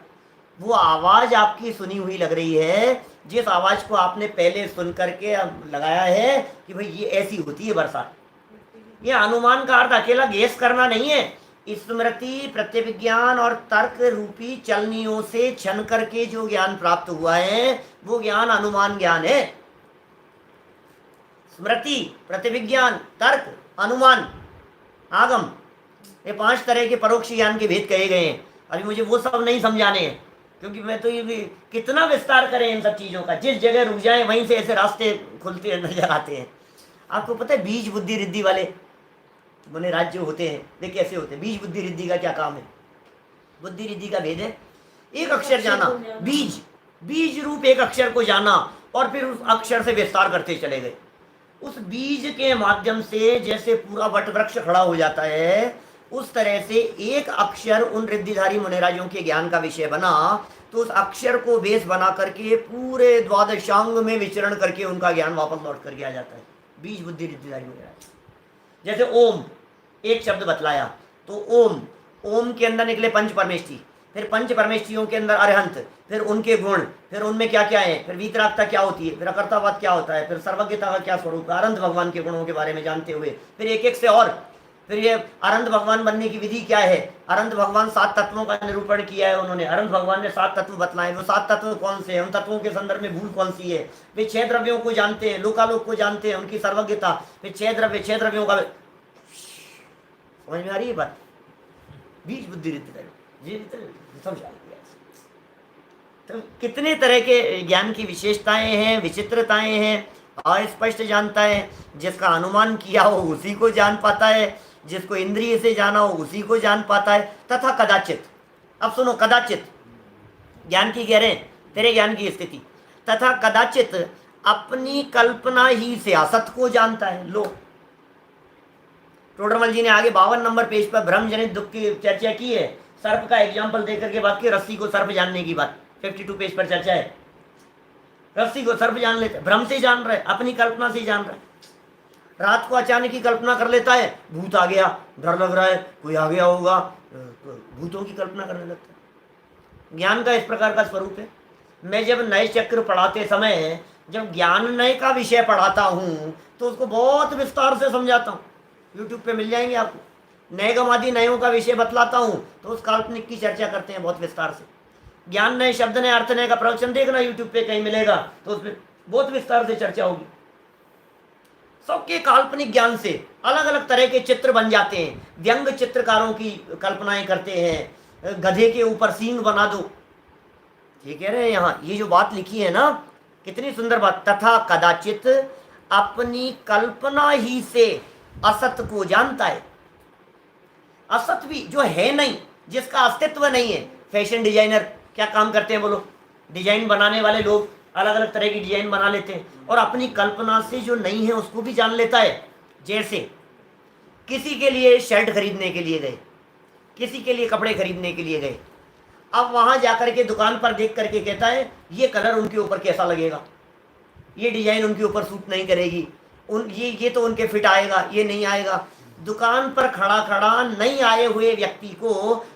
वो आवाज आपकी सुनी हुई लग रही है, जिस आवाज को आपने पहले सुन करके लगाया है कि भाई ये ऐसी होती है बरसात। ये अनुमान का अर्थ अकेला गेस करना नहीं है। स्मृति, प्रत्यभिज्ञान और तर्क रूपी चलनियों से छन करके जो ज्ञान प्राप्त हुआ है वो ज्ञान अनुमान ज्ञान है। स्मृति, प्रतिविज्ञान, तर्क, अनुमान, आगम, ये 5 तरह के परोक्ष ज्ञान के भेद कहे गए हैं। अभी मुझे वो सब नहीं समझाने हैं, क्योंकि मैं तो ये भी कितना विस्तार करें इन सब चीज़ों का। जिस जगह रुक जाए वहीं से ऐसे रास्ते खुलते नजर आते हैं। आपको पता है बीज बुद्धि रिद्धि वाले बने राज्य होते हैं, वे कैसे होते हैं? बीज बुद्धि रिद्धि का क्या काम है? बुद्धि रिद्धि का भेद है एक अक्षर जाना, बीज, बीज रूप एक अक्षर को जाना, और फिर उस अक्षर से विस्तार करते चले गए। उस बीज के माध्यम से जैसे पूरा वट वृक्ष खड़ा हो जाता है, उस तरह से एक अक्षर उन रिद्धिधारी मुनिराजों के ज्ञान का विषय बना, तो उस अक्षर को बेस बना करके पूरे द्वादशांग में विचरण करके उनका ज्ञान वापस लौट करके आ जाता है। बीज बुद्धि रिद्धिधारी मुनिराज। जैसे ओम, एक शब्द बतलाया तो ओम, ओम के अंदर निकले पंच परमेष्ठी, फिर पंच परमेष्ठियों के अंदर अरहंत, फिर उनके गुण, फिर उनमें क्या क्या है, फिर वीतरागता क्या होती है, फिर अकर्तावाद क्या होता है, फिर सर्वज्ञता का क्या स्वरूप है, अनंत भगवान के गुणों के बारे में जानते हुए फिर एक एक से, और फिर ये अनंत भगवान बनने की विधि क्या है। अनंत भगवान 7 तत्वों का निरूपण किया है उन्होंने। अनंत भगवान ने 7 तत्व बतलाए, वो 7 तत्व कौन से हैं, उन तत्वों के संदर्भ में भूल कौन सी है। वे 6 द्रव्यों को जानते हैं, लोकालोक को जानते हैं, उनकी सर्वज्ञता, फिर 6 द्रव्यों का समझ में आ रही है बात? बीज बुद्धि रिद्धि समझा। तो कितने तरह के ज्ञान की विशेषताएं हैं, विचित्रताएं हैं। अस्पष्ट जानता है, जिसका अनुमान किया हो उसी को जान पाता है, जिसको इंद्रिय से जाना हो उसी को जान पाता है। तथा कदाचित, अब सुनो, कदाचित ज्ञान की कह रहे हैं, तेरे ज्ञान की स्थिति। तथा कदाचित अपनी कल्पना ही से असत को जानता है। लो, टोडरमल जी ने आगे 52 नंबर पेज पर भ्रम जनित दुख की चर्चा की है। सर्प का एग्जाम्पल देकर के बात की, रस्सी को सर्प जानने की बात 52 पेज पर चर्चा है। रस्सी को सर्प जान लेते, भ्रम से जान रहे, अपनी कल्पना से जान रहे। रात को अचानक ही कल्पना कर लेता है, भूत आ गया, डर लग रहा है, कोई आ गया होगा, भूतों की कल्पना करने लगता है। ज्ञान का इस प्रकार का स्वरूप है। मैं जब नए चक्र पढ़ाते समय जब ज्ञान नए का विषय पढ़ाता हूँ तो उसको बहुत विस्तार से समझाता हूँ। यूट्यूब पे मिल जाएंगे आपको। नए गमादि नयों का विषय बतलाता हूँ तो उस काल्पनिक की चर्चा करते हैं बहुत विस्तार से। ज्ञान नए, शब्द नए, अर्थ नए का प्रवचन देखना, यूट्यूब पे कहीं मिलेगा तो उसमें बहुत विस्तार से चर्चा होगी। सबके काल्पनिक ज्ञान से अलग अलग तरह के चित्र बन जाते हैं। व्यंग चित्रकारों की कल्पनाएं करते हैं, गधे के ऊपर सींग बना दो, ये कह रहे हैं यहाँ। ये जो बात लिखी है ना, कितनी सुंदर बात। तथा कदाचित अपनी कल्पना ही से असत को जानता है। असत भी जो है नहीं, जिसका अस्तित्व नहीं है। फैशन डिजाइनर क्या काम करते हैं बोलो? डिजाइन बनाने वाले लोग अलग अलग तरह की डिजाइन बना लेते हैं और अपनी कल्पना से जो नहीं है उसको भी जान लेता है। जैसे किसी के लिए शर्ट खरीदने के लिए गए, किसी के लिए कपड़े खरीदने के लिए गए, अब वहां जाकर के दुकान पर देख करके कहता है ये कलर उनके ऊपर कैसा लगेगा, ये डिजाइन उनके ऊपर सूट नहीं करेगी, ये तो उनके फिट आएगा, ये नहीं आएगा। दुकान पर खड़ा खड़ा नहीं आए हुए व्यक्ति को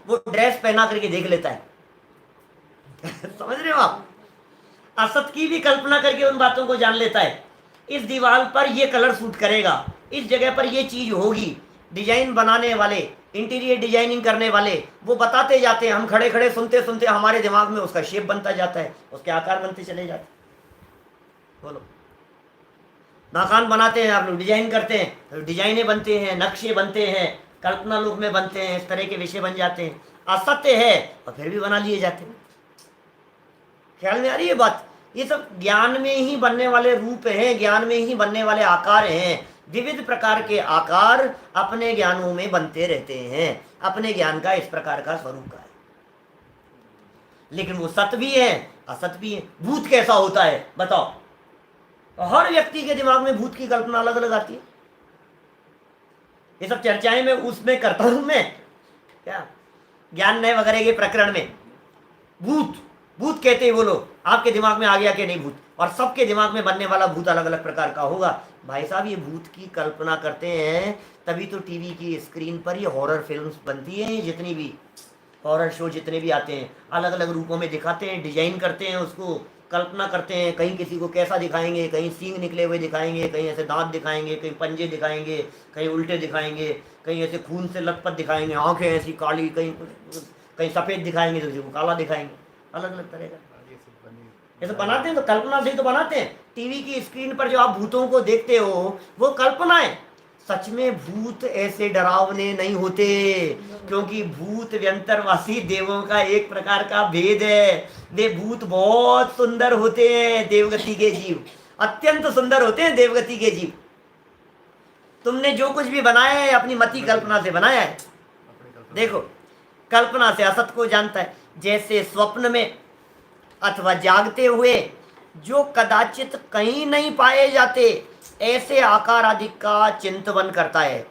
वो ड्रेस पहना करके देख लेता है। समझ रहे हो आप? असत की भी कल्पना करके उन बातों को जान लेता है। इस दीवार पर ये कलर सूट करेगा, इस जगह पर ये चीज होगी। डिजाइन बनाने वाले, इंटीरियर डिजाइनिंग करने वाले वो बताते जाते हैं, हम खड़े खड़े सुनते सुनते हमारे दिमाग में उसका शेप बनता जाता है, उसके आकार बनते चले जाते हैं। बोलो, मकान बनाते हैं आप लोग, डिजाइन करते हैं तो डिजाइने बनते हैं, नक्शे बनते हैं, कल्पना लोक में बनते हैं, इस तरह के विषय बन जाते हैं। असत्य है और फिर भी बना लिए जाते हैं। ख्याल में आ रही है बात? ये सब ज्ञान में ही बनने वाले रूप हैं, ज्ञान में ही बनने वाले आकार हैं। विविध प्रकार के आकार अपने ज्ञानों में बनते रहते हैं। अपने ज्ञान का इस प्रकार का स्वरूप का है, लेकिन वो सत्य भी है, असत भी है। भूत कैसा होता है बताओ? हर व्यक्ति के दिमाग में भूत की कल्पना अलग अलग आती है। ये सब चर्चाएं मैं उसमें करता हूं, मैं क्या ज्ञान नए वगैरह के प्रकरण में भूत भूत कहते ही बोलो, आपके दिमाग में आ गया कि नहीं भूत? और सबके दिमाग में बनने वाला भूत अलग अलग प्रकार का होगा। भाई साहब, ये भूत की कल्पना करते हैं तभी तो टीवी की स्क्रीन पर ये हॉरर फिल्म्स बनती हैं। जितनी भी हॉरर शो जितने भी आते हैं अलग अलग रूपों में दिखाते हैं, डिजाइन करते हैं, उसको कल्पना करते हैं। कहीं किसी को कैसा दिखाएंगे, कहीं सींग निकले हुए दिखाएंगे, कहीं ऐसे दांत दिखाएंगे, कहीं पंजे दिखाएंगे, कहीं उल्टे दिखाएंगे, कहीं ऐसे खून से लथपथ दिखाएंगे, आंखें ऐसी काली, कहीं कहीं सफ़ेद दिखाएंगे तो किसी को काला दिखाएंगे, अलग अलग तरह का ये सब बनाते हैं। तो कल्पना से ही तो बनाते हैं। टीवी की स्क्रीन पर जो आप भूतों को देखते हो वो कल्पना है। सच में भूत ऐसे डरावने नहीं होते, क्योंकि भूत व्यंतरवासी देवों का एक प्रकार का भेद है। वे भूत बहुत सुंदर होते हैं, देवगति के जीव अत्यंत सुंदर होते हैं, देवगति के जीव। तुमने जो कुछ भी बनाया है अपनी मति कल्पना से बनाया है। देखो, कल्पना से असत को जानता है। जैसे स्वप्न में अथवा जागते हुए जो कदाचित कहीं नहीं पाए जाते ऐसे आकार आदि का चिंतन करता है।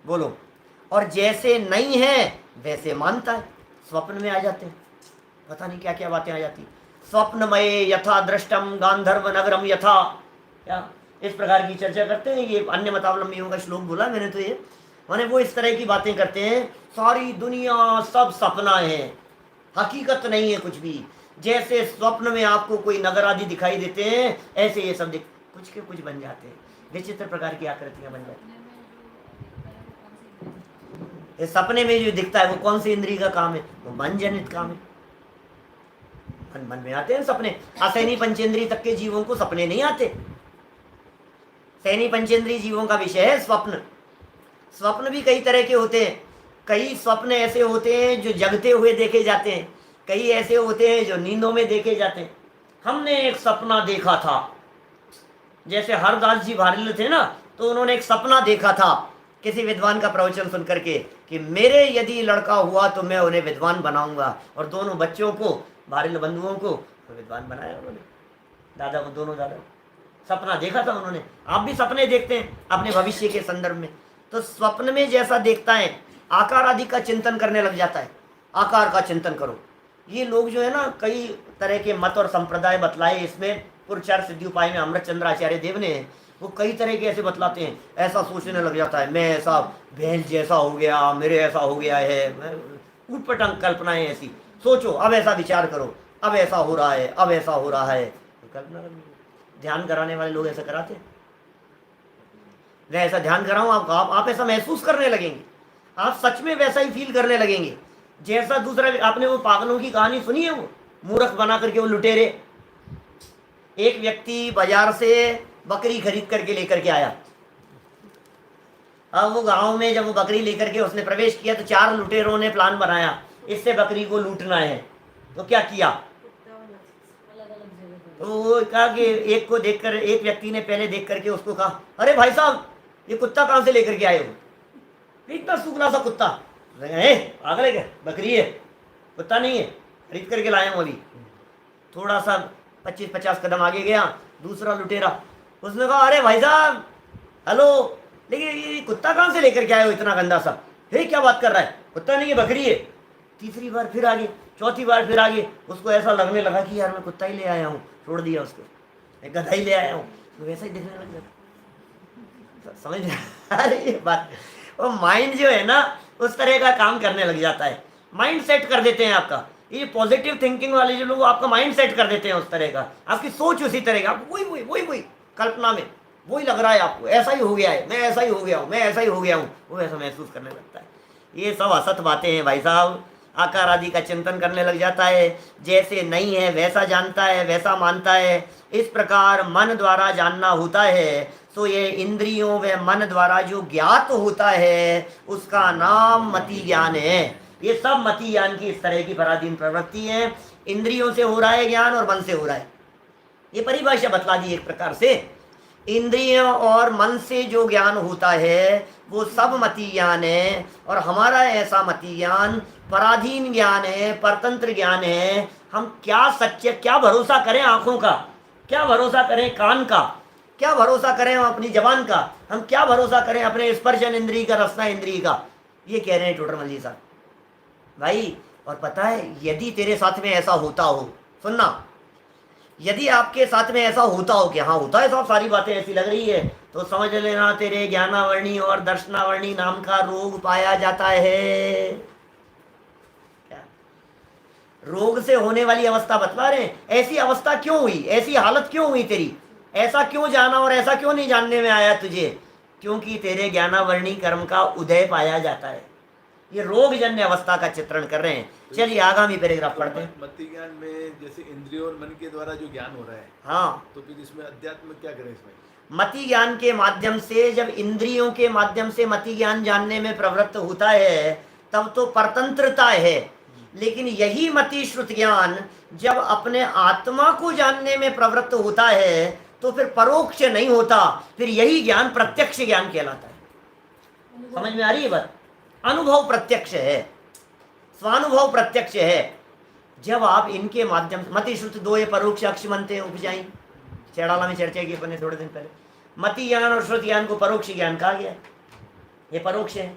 बोलो, और जैसे नहीं है वैसे मानता है। स्वप्न में आ जाते हैं, पता नहीं क्या क्या बातें आ जाती। स्वप्नमय यथा दृष्टम गांधर्व नगरम यथा, क्या इस प्रकार की चर्चा करते हैं। ये अन्य मतावलंबियों का श्लोक बोला मैंने, तो ये माने वो इस तरह की बातें करते हैं। सारी दुनिया सब सपना है, हकीकत नहीं है कुछ भी। जैसे स्वप्न में आपको कोई नगर आदि दिखाई देते हैं, ऐसे ये सब कुछ के कुछ बन जाते हैं, विचित्र प्रकार की आकृतियां बन जाती हैं। इस सपने में जो दिखता है वो कौन सी इंद्रिय का काम है? वो मन जनित काम है। मन में आते हैं सपने। असैनी पंचेंद्रिय तक के जीवों को सपने नहीं आते। सैनी पंचेंद्रिय जीवों का विषय है स्वप्न। स्वप्न भी कई तरह के होते हैं। कई स्वप्न ऐसे होते हैं जो जगते हुए देखे जाते हैं, कई ऐसे होते हैं जो नींदों में देखे जाते हैं। हमने एक सपना देखा था, जैसे हरदास जी भारिल थे ना, तो उन्होंने एक सपना देखा था किसी विद्वान का प्रवचन सुन करके कि मेरे यदि लड़का हुआ तो मैं उन्हें विद्वान बनाऊंगा। और दोनों बच्चों को, भारिल बंधुओं को विद्वान बनाया उन्होंने, दादा को, दोनों दादा। सपना देखा था उन्होंने। आप भी सपने देखते हैं अपने भविष्य के संदर्भ में। तो स्वप्न में जैसा देखता है आकार आदि का चिंतन करने लग जाता है। आकार का चिंतन करो। ये लोग जो है ना, कई तरह के मत और संप्रदाय बतलाए इसमें। पुरचार सिद्धि उपाय में अमृतचंद्र आचार्य देव ने वो कई तरह के ऐसे बतलाते हैं। ऐसा सोचने लग जाता है, मैं ऐसा भैंस जैसा हो गया, मेरे ऐसा हो गया है, उटपटांग कल्पनाएं ऐसी। सोचो, अब ऐसा विचार करो, अब ऐसा हो रहा है, अब ऐसा हो रहा है, तो कल्पना करनी। ध्यान कराने वाले लोग ऐसा कराते हैं। मैं ऐसा ध्यान कराऊं आपको, आप ऐसा महसूस करने लगेंगे, आप सच में वैसा ही फील करने लगेंगे जैसा दूसरा। आपने वो पागलों की कहानी सुनी है, वो मूर्ख बना करके वो लुटेरे। एक व्यक्ति बाजार से बकरी खरीद करके लेकर के आया। अब वो गांव में जब वो बकरी लेकर के उसने प्रवेश किया तो 4 लुटेरों ने प्लान बनाया, इससे बकरी को लूटना है। तो क्या किया, तो वो कहा कि एक को देखकर, एक व्यक्ति ने पहले देख करके उसको कहा, अरे भाई साहब ये कुत्ता कहाँ से लेकर के आए हो, इतना सूखला सा कुत्ता। पागल है क्या, बकरी है, कुत्ता नहीं है, खरीद करके लाया हूँ अभी। थोड़ा सा 25-50 कदम आगे गया, दूसरा लुटेरा, उसने कहा, अरे भाई साहब हेलो, लेकिन ये कुत्ता कहाँ से लेकर के आए हो इतना गंदा सा, हे क्या बात कर रहा है, कुत्ता नहीं है बकरी है। तीसरी बार फिर आगे, चौथी बार फिर आगे, उसको ऐसा लगने लगा कि यार मैं कुत्ता ही ले आया हूँ, छोड़ दिया उसको, मैं गधा ही ले आया हूँ, तो वैसा ही दिखने लग जाता। समझ अरे ये बात, वो माइंड जो है ना उस तरह का काम करने लग जाता है। माइंड सेट कर देते हैं आपका। ये पॉजिटिव थिंकिंग वाले जो लोग आपका माइंड सेट कर देते हैं उस तरह का, आपकी सोच उसी तरह का, आपको वही कल्पना में वही लग रहा है, आपको ऐसा ही हो गया है, मैं ऐसा ही हो गया हूँ, मैं ऐसा ही हो गया हूँ, वो ऐसा महसूस करने लगता है। ये सब असत बातें हैं भाई साहब। आकार आदि का चिंतन करने लग जाता है, जैसे नहीं है वैसा जानता है, वैसा मानता है। इस प्रकार मन द्वारा जानना होता है, तो ये इंद्रियों व मन द्वारा जो ज्ञात होता है उसका नाम मति ज्ञान है। ये सब मति ज्ञान की इस तरह की पराधीन प्रवृत्ति है। इंद्रियों से हो रहा है ज्ञान और मन से हो रहा है। ये परिभाषा बतला दी एक प्रकार से। इंद्रियों और मन से जो ज्ञान होता है वो सब मति ज्ञान है, और हमारा ऐसा मति ज्ञान पराधीन ज्ञान है, परतंत्र ज्ञान है। हम क्या सच्चे, क्या भरोसा करें आंखों का, क्या भरोसा करें कान का, क्या भरोसा करें हम अपनी जबान का, हम क्या भरोसा करें अपने स्पर्शन इंद्रिय का, रसना इंद्रिय का। ये कह रहे हैं टोडरमल जी साहब भाई। और पता है, यदि तेरे साथ में ऐसा होता हो, सुनना, यदि आपके साथ में ऐसा होता हो कि हाँ होता है साहब, सारी बातें ऐसी लग रही है, तो समझ लेना तेरे ज्ञानावर्णी और दर्शनावर्णी नाम का रोग पाया जाता है। क्या रोग से होने वाली अवस्था बतला रहे हैं। ऐसी अवस्था क्यों हुई, ऐसी हालत क्यों हुई तेरी, ऐसा क्यों जाना और ऐसा क्यों नहीं जानने में आया तुझे, क्योंकि तेरे ज्ञानावर्णी कर्म का उदय पाया जाता है। ये रोग जन्य अवस्था का चित्रण कर रहे हैं। चलिए आगामी पैराग्राफ पढ़ते हैं। मति ज्ञान में जैसे इंद्रियों और मन के द्वारा जो ज्ञान हो रहा है, हाँ, तो फिर इसमें अध्यात्म क्या करें इसमें? मति ज्ञान के माध्यम से, जब इंद्रियों के माध्यम से मति ज्ञान जानने में प्रवृत्त होता है तब तो परतंत्रता है। लेकिन यही मति श्रुत ज्ञान जब अपने आत्मा को जानने में प्रवृत्त होता है तो फिर परोक्ष नहीं होता, फिर यही ज्ञान प्रत्यक्ष ज्ञान कहलाता है। समझ में आ रही है बात? अनुभव प्रत्यक्ष है, स्वानुभव प्रत्यक्ष है। जब आप इनके माध्यम से, मति श्रुत दो ये परोक्ष अक्ष मनते उपजाई, चैड़ाला में चर्चा की अपने थोड़े दिन पहले। मति ज्ञान और श्रुत ज्ञान को परोक्ष ज्ञान कहा गया है, ये परोक्ष है।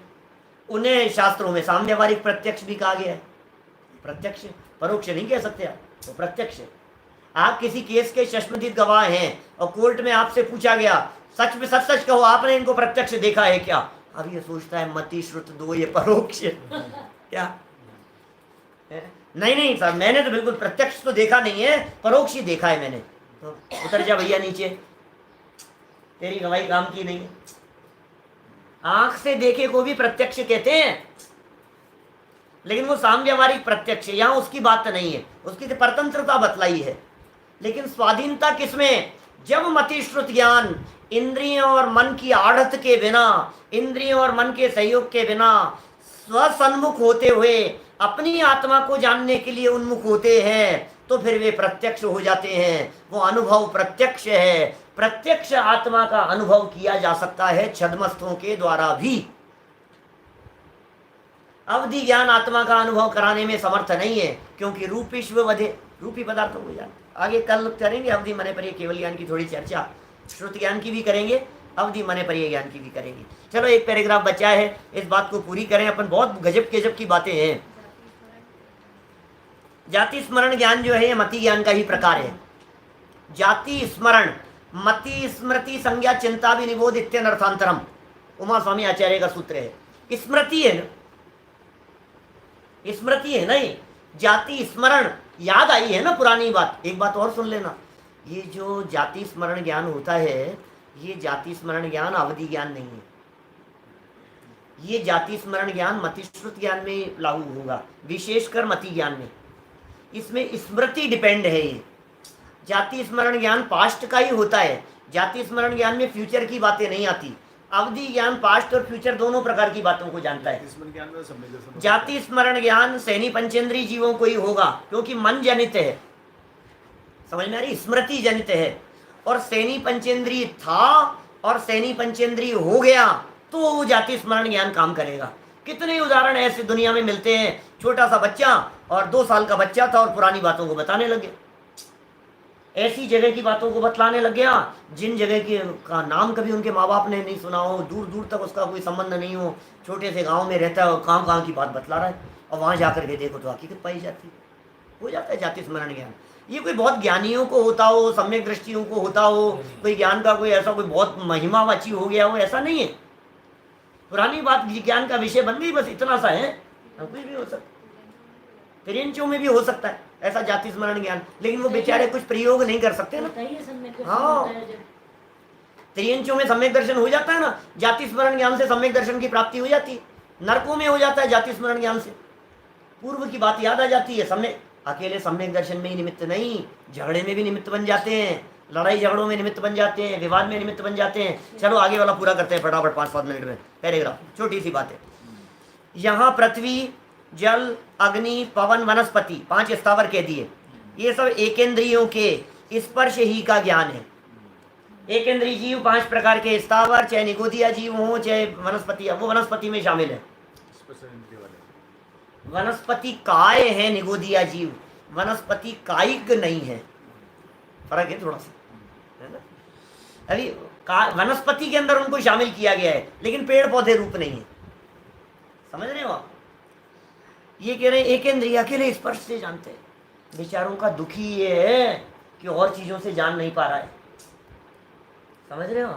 उन्हें शास्त्रों में साम व्यवहारिक प्रत्यक्ष भी कहा गया है। प्रत्यक्ष, परोक्ष नहीं कह सकते आप, तो प्रत्यक्ष है। आप किसी केस के चश्मदीद गवाह हैं और कोर्ट में आपसे पूछा गया, सच में सच सच कहो, आपने इनको प्रत्यक्ष देखा है क्या? अब ये सोचता है मति श्रुत दो ये परोक्ष क्या? नहीं साहब, मैंने तो बिल्कुल प्रत्यक्ष तो देखा नहीं है, परोक्ष ही देखा है मैंने। तो उतर जा भैया नीचे, तेरी गवाही काम की नहीं है। आंख से देखे को भी प्रत्यक्ष कहते हैं, लेकिन वो साम व्यवहारिक प्रत्यक्ष है, यहां उसकी बात नहीं है, उसकी तो परतंत्रता बतलाई है। लेकिन स्वाधीनता किसमें? जब मति श्रुत ज्ञान इंद्रियों और मन की आढ़त के बिना, इंद्रियों और मन के सहयोग के बिना स्वसन्मुख होते हुए अपनी आत्मा को जानने के लिए उन्मुख होते हैं, तो फिर वे प्रत्यक्ष हो जाते हैं। वो अनुभव प्रत्यक्ष है। प्रत्यक्ष आत्मा का अनुभव किया जा सकता है छद्मस्थों के द्वारा भी। अवधि ज्ञान आत्मा का अनुभव कराने में समर्थ नहीं है, क्योंकि रूप विश्व वधे, रूपी पदार्थों को जान। आगे कल करेंगे अवधि मने पर ये केवल ज्ञान की थोड़ी चर्चा, श्रुत ज्ञान की भी करेंगे, अवधि मने पर ये ज्ञान की भी करेगी। चलो एक पैराग्राफ बचा है, इस बात को पूरी करें अपन। बहुत गजब गजब की बातें हैं। जाति स्मरण ज्ञान जो है ये मति ज्ञान का ही प्रकार है। जाति स्मरण मति स्मृति संज्ञा चिंता भी निबोध इत्यनर्थांतरम, उमा स्वामी आचार्य का सूत्र है। स्मृति है ना, स्मृति है ना, ये जाति स्मरण याद आई है ना पुरानी बात। एक बात और सुन लेना, ये जो जाति स्मरण ज्ञान होता है, ये जाति स्मरण ज्ञान अवधि ज्ञान नहीं है। ये जाति स्मरण ज्ञान मतिश्रुत ज्ञान में लागू होगा, विशेषकर मति ज्ञान में। इसमें स्मृति डिपेंड है। ये जाति स्मरण ज्ञान पास्ट का ही होता है। जाति स्मरण ज्ञान में फ्यूचर की बातें नहीं आती। अवधि ज्ञान पास्ट और फ्यूचर दोनों प्रकार की बातों को जानता है। जाति स्मरण ज्ञान सैनी पंचेंद्रीय जीवों को ही होगा, क्योंकि मन जनित है, समझ में आ रही, स्मृति जनित है। और सैनी पंचेंद्रीय था और सैनी पंचेंद्रीय हो गया तो वो जाति स्मरण ज्ञान काम करेगा। कितने उदाहरण ऐसे दुनिया में मिलते हैं, छोटा सा बच्चा और 2 साल का बच्चा था और पुरानी बातों को बताने लगे, ऐसी जगह की बातों को बतलाने लग गया जिन जगह के का नाम कभी उनके माँ बाप ने नहीं सुना हो, दूर दूर तक उसका कोई संबंध नहीं हो, छोटे से गांव में रहता है और कहाँ की बात बतला रहा है, और वहाँ जाकर के देखो तो हकीकत पाई जाती है। हो जाता है जाति स्मरण ज्ञान। ये कोई बहुत ज्ञानियों को होता हो, सम्यक दृष्टियों को होता हो, कोई ज्ञान का कोई ऐसा कोई बहुत महिमावाची हो गया हो, ऐसा नहीं है। पुरानी बात ज्ञान का विषय बन गई, बस इतना सा है। कुछ भी हो सकता है, तिरियंचों में भी हो सकता है ऐसा जाति स्मरण ज्ञान, लेकिन वो बेचारे कुछ प्रयोग नहीं कर सकते ना। हाँ, त्रियंचों में सम्यक दर्शन हो जाता है ना, जाति स्मरण ज्ञान से सम्यक दर्शन की प्राप्ति हो जाती है। नरकों में हो जाता है जाति स्मरण ज्ञान से, पूर्व की बात याद आ जाती है। सम्यक अकेले सम्यक दर्शन में ही निमित्त नहीं, झगड़े में भी निमित्त बन जाते हैं, लड़ाई झगड़ों में निमित्त बन जाते हैं, विवाद में निमित्त बन जाते हैं। चलो आगे वाला पूरा करते हैं फटाफट 5-7 मिनट में। पैराग्राफ छोटी सी बात है। यहाँ पृथ्वी, जल, अग्नि, पवन, वनस्पति 5 स्थावर कह दिए। ये सब एकेंद्रियों के स्पर्श ही का ज्ञान है। एकेंद्रीय जीव 5 प्रकार के स्थावर, चाहे निगोदिया जीव हो चाहे वनस्पति, वो वनस्पति में शामिल है। वनस्पति काय है निगोदिया जीव, वनस्पति कायिक नहीं है, फर्क है थोड़ा सा, है ना। अभी वनस्पति के अंदर उनको शामिल किया गया है, लेकिन पेड़ पौधे रूप नहीं है। समझ रहे हो आप? ये कह रहे हैं एकेंद्रिय अकेले स्पर्श से जानते हैं। बेचारों का दुखी ये है कि और चीजों से जान नहीं पा रहा है। समझ रहे हो?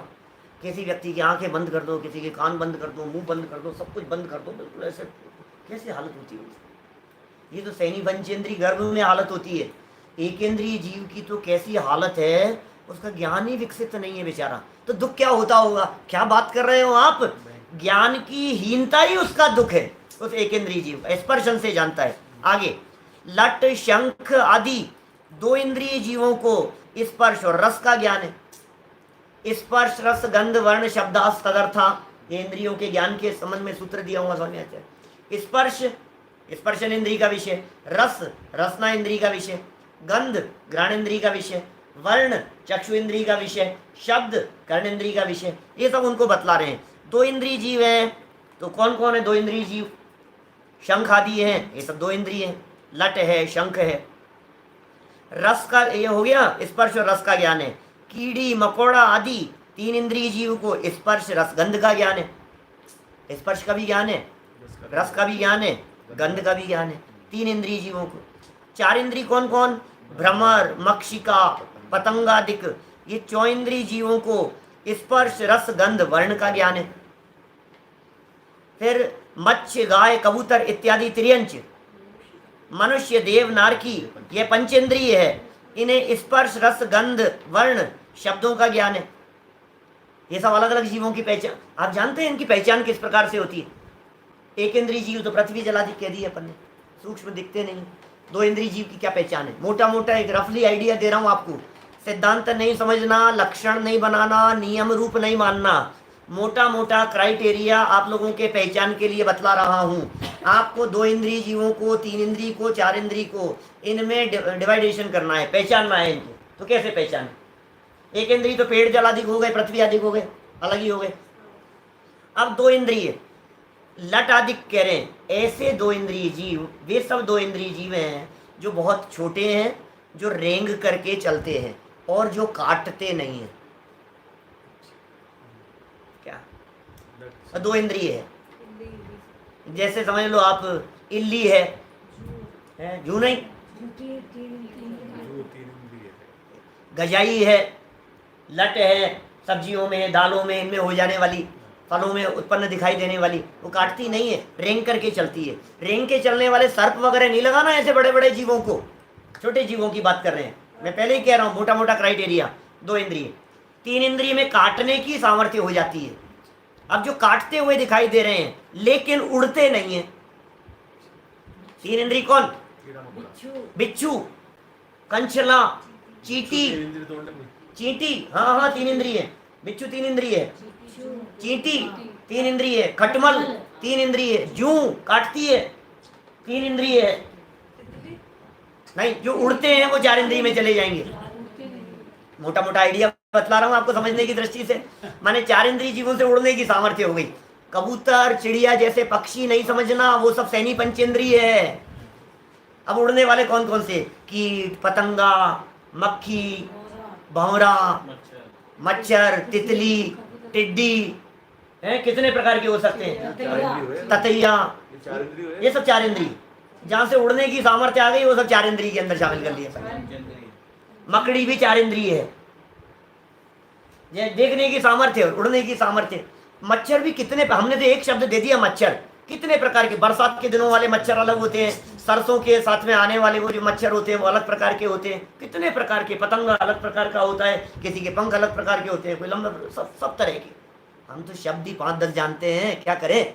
किसी व्यक्ति की आंखें बंद कर दो, किसी के कान बंद कर दो, मुंह बंद कर दो, सब कुछ बंद कर दो, बिल्कुल ऐसे कैसी हालत होती है। ये तो सैनी पंचेंद्रीय गर्भ में हालत होती है। एकेंद्रीय जीव की तो कैसी हालत है, उसका ज्ञान ही विकसित नहीं है बेचारा, तो दुख क्या होता होगा। क्या बात कर रहे हो आप? ज्ञान की हीनता ही उसका दुख है। उस एकेंद्रीय जीव स्पर्शन से जानता है। आगे लट, शंख आदि 2 इंद्रिय जीवों को स्पर्श और रस का ज्ञान है। स्पर्श, रस, गंध, वर्ण, शब्दास, तदर्था, ये इंद्रियों के ज्ञान के संबंध में सूत्र दिया हुआ स्वामी आचार्य। स्पर्श स्पर्शन इंद्रिय का विषय, रस रसना इंद्रिय का विषय, गंध घ्राण इंद्रिय का विषय, वर्ण चक्षु इंद्रिय का विषय, शब्द कर्ण इंद्रिय का विषय। ये सब उनको बतला रहे हैं। 2 इंद्रिय जीव हैं, तो कौन कौन है 2 इंद्रिय जीव? शंख आदि हैं, ये सब 2 इंद्रिय हैं। लट है, शंख है। रस का ये हो गया, स्पर्श और रस का ज्ञान है। कीड़ी मकोड़ा आदि 3 इंद्रिय जीव को स्पर्श, रस, गंध का ज्ञान है। स्पर्श का भी ज्ञान है, रस का भी ज्ञान है, गंध का भी ज्ञान है। 3 इंद्रिय जीवों को। 4 इंद्रिय कौन कौन? भ्रमर, मक्षिका, पतंगादिक, ये 4 इंद्रिय जीवों को स्पर्श, रस, गंध, वर्ण का ज्ञान है। फिर मत्स्य, गाय, कबूतर इत्यादि त्रियंच, मनुष्य, देव, नारकी, ये पंचेंद्रिय है। इन्हें स्पर्श, रस, गंध, वर्ण शब्दों का ज्ञान है। ये सब अलग अलग जीवों की पहचान, आप जानते हैं इनकी पहचान किस प्रकार से होती है? एक इंद्रिय जीव तो पृथ्वी जलादि कह दिए अपन ने, सूक्ष्म दिखते नहीं। 2 इंद्रिय जीव की क्या पहचान है? मोटा मोटा एक रफली आइडिया दे रहा हूं आपको। सिद्धांत नहीं समझना, लक्षण नहीं बनाना, नियम रूप नहीं मानना, मोटा मोटा क्राइटेरिया आप लोगों के पहचान के लिए बतला रहा हूं। आपको 2 इंद्रिय जीवों को, 3 इंद्रिय को, 4 इंद्रिय को, इनमें डिवाइडेशन करना है, पहचानना है इनको। तो कैसे पहचान? एक इंद्रिय तो पेड़ जल अधिक हो गए, पृथ्वी अधिक हो गए, अलग ही हो गए। अब 2 इंद्रिय लट आदि कह रहे हैं, ऐसे 2 इंद्रिय जीव, वे सब 2 इंद्रिय जीव हैं जो बहुत छोटे हैं, जो रेंग करके चलते हैं और जो काटते नहीं हैं। क्या लट- 2 इंद्रिय है। जैसे समझ लो आप इल्ली है जू नहीं, जो 3 इंद्रिय है। गजाई है, लट है, सब्जियों में दालों में इनमें हो जाने वाली, फलों में उत्पन्न दिखाई देने वाली, वो काटती नहीं है, रेंग करके चलती है। रेंग के चलने वाले सर्प वगैरह नहीं लगाना ऐसे बड़े बड़े जीवों को, छोटे जीवों की बात कर रहे हैं। मैं पहले ही कह रहा हूँ मोटा मोटा क्राइटेरिया 2 इंद्रिय। 3 इंद्रिय में काटने की सामर्थ्य हो जाती है। अब जो काटते हुए दिखाई दे रहे हैं लेकिन उड़ते नहीं है, 3 इंद्रिय कौन? कीड़ा मकोड़ा। बिच्छू, कंचला, चींटी, 3 इंद्रिय तोड़ने में। चींटी, हाँ हाँ 3 इंद्रिय है। बिच्छू 3 इंद्रिय है, चींटी 3 इंद्रिय है, खटमल 3 इंद्रिय है, जू काटती है 3 इंद्रिय है। नहीं, जो उड़ते हैं वो 4 इंद्रिय में चले जाएंगे। मोटा मोटा आइडिया बतला रहा हूँ आपको समझने की दृष्टि से। माने 4 इंद्रिय जीवों से उड़ने की सामर्थ्य हो गई। कबूतर, चिड़िया जैसे पक्षी नहीं समझना, वो सब सैनी पंचेंद्रिय है। अब उड़ने वाले कौन कौन से? कीट, पतंगा, मक्खी, भंवरा, मच्छर, तितली, टिड्डी, हैं कितने प्रकार के हो सकते हैं, 4 इंद्रिय हुए। ततैया, ये 4 इंद्रिय हुए। ये सब 4 इंद्रिय। जहाँ से उड़ने की सामर्थ्य आ गई वो सब 4 इंद्रिय के अंदर शामिल कर लिया। मकड़ी भी 4 इंद्रिय है, ये देखने की सामर्थ्य और उड़ने की सामर्थ्य। मच्छर भी कितने, हमने तो एक शब्द दे दिया मच्छर, कितने प्रकार के। बरसात के दिनों वाले मच्छर अलग होते हैं, सरसों के साथ में आने वाले वो जो मच्छर होते हैं वो अलग प्रकार के होते हैं, कितने प्रकार के। पतंगा अलग प्रकार का होता है, किसी के पंख अलग प्रकार के होते हैं, कोई लंबा, सब तरह के। हम तो शब्द ही 5-10 जानते हैं, क्या करें।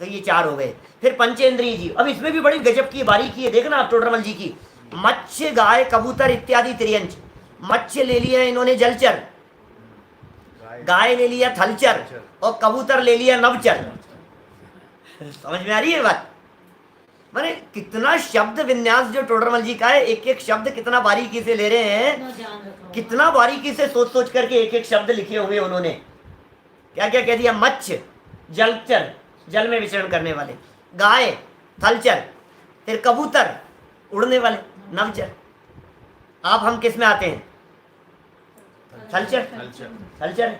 तो ये 4 हो गए। फिर पंचेंद्रिय जीव, अब इसमें भी बड़ी गजब की बारीकी है, देखना आप टोडरमल जी की। मत्स्य, गाय, कबूतर इत्यादि त्रियंच। मत्स्य ले लिया इन्होंने जलचर, गाय ले लिया थलचर, और कबूतर ले लिया नवचर। समझ में आ रही है बात? माने कितना शब्द विन्यास जो टोडरमल जी का है, एक एक शब्द कितना बारीकी से ले रहे हैं, कितना बारीकी से सोच सोच करके एक एक शब्द लिखे हुए उन्होंने। क्या क्या कह दिया? मत्स्य, जलचर, जल में विचरण करने वाले, गाय, थलचर, फिर कबूतर, उड़ने वाले, नवचर। आप हम किस में आते हैं? थलचर, थलचर।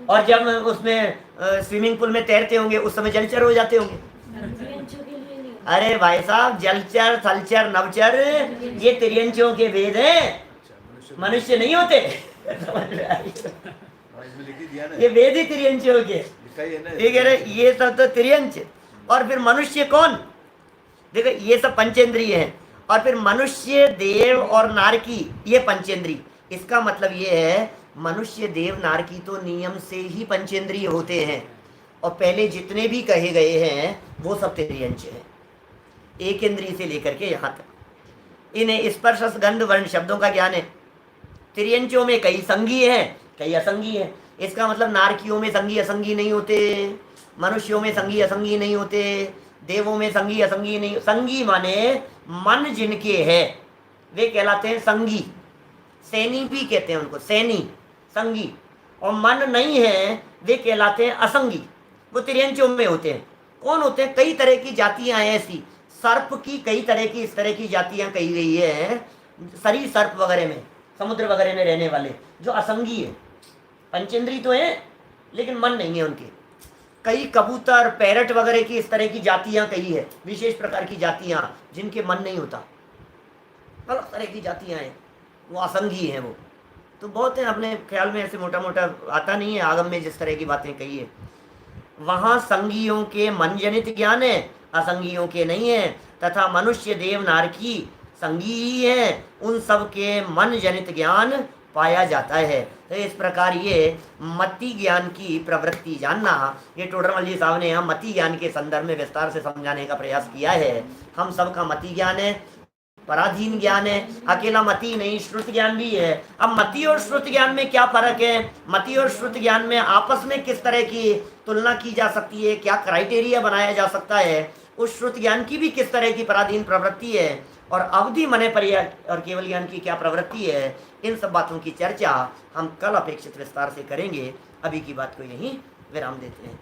और जब उसमें स्विमिंग पूल में तैरते होंगे उस समय जलचर हो जाते होंगे। अरे भाई साहब, जलचर, थलचर, नवचर ये त्रियंचों के वेद हैं, मनुष्य नहीं होते। इसमें लिख ही दिया ना, ये वेद ही त्रियंचों के। लिखा ही है ना। ये कह रहे ये सब तो त्रियंच। और फिर मनुष्य कौन? देखो ये सब पंचेंद्रिय है। और फिर मनुष्य, देव और नारकी ये पंचेंद्रिय। इसका मतलब ये है मनुष्य, देव, नारकी तो नियम से ही पंचेंद्रिय होते हैं, और पहले जितने भी कहे गए हैं वो सब त्रियंच है, एक इंद्रिय से लेकर के यहाँ तक। इन्हें स्पर्श, गंध, वर्ण शब्दों का ज्ञान है। त्रियंचों में कई संगी हैं, कई असंगी हैं। इसका मतलब नारकियों में संगी असंगी नहीं होते, मनुष्यों में संगी असंगी नहीं होते, देवों में संगी असंगी नहीं। संगी माने मन जिनके है वे कहलाते हैं संगी। सैनी भी कहते हैं उनको, सैनी, संगी। और मन नहीं है वे कहलाते हैं असंगी, वो त्रियंचों में होते हैं। कौन होते हैं? कई तरह की जातियां हैं ऐसी। सर्प की कई तरह की, इस तरह की जातियां कही गई है, सरी सर्प वगैरह में, समुद्र वगैरह में रहने वाले जो असंगी है। पंचेंद्रिय तो है लेकिन मन नहीं है उनके। कई कबूतर, पैरट वगैरह की इस तरह की जातियां कही है, विशेष प्रकार की जातियां जिनके मन नहीं होता, अलग तरह की जातियां हैं, वो असंगी हैं। वो तो बहुत है, अपने ख्याल में ऐसे मोटा मोटा आता नहीं है, आगम में जिस तरह की बातें कही है। वहाँ संगियों के मन जनित ज्ञान है, असंगियों के नहीं है। तथा मनुष्य, देव, नारकी संगी ही है, उन सब के मन जनित ज्ञान पाया जाता है। तो इस प्रकार ये मति ज्ञान की प्रवृत्ति जानना, ये टोडरमल जी साहब ने यहाँ मति ज्ञान के संदर्भ में विस्तार से समझाने का प्रयास किया है। हम सबका मति ज्ञान है, पराधीन ज्ञान है, अकेला मति नहीं, श्रुत ज्ञान भी है। अब मति और श्रुत ज्ञान में क्या फर्क है? मति और श्रुत ज्ञान में आपस में किस तरह की तुलना की जा सकती है, क्या क्राइटेरिया बनाया जा सकता है, उस श्रुत ज्ञान की भी किस तरह की पराधीन प्रवृत्ति है, और अवधि मने पर्याय और केवल ज्ञान की क्या प्रवृत्ति है, इन सब बातों की चर्चा हम कल अपेक्षित विस्तार से करेंगे। अभी की बात को यहीं विराम देते हैं।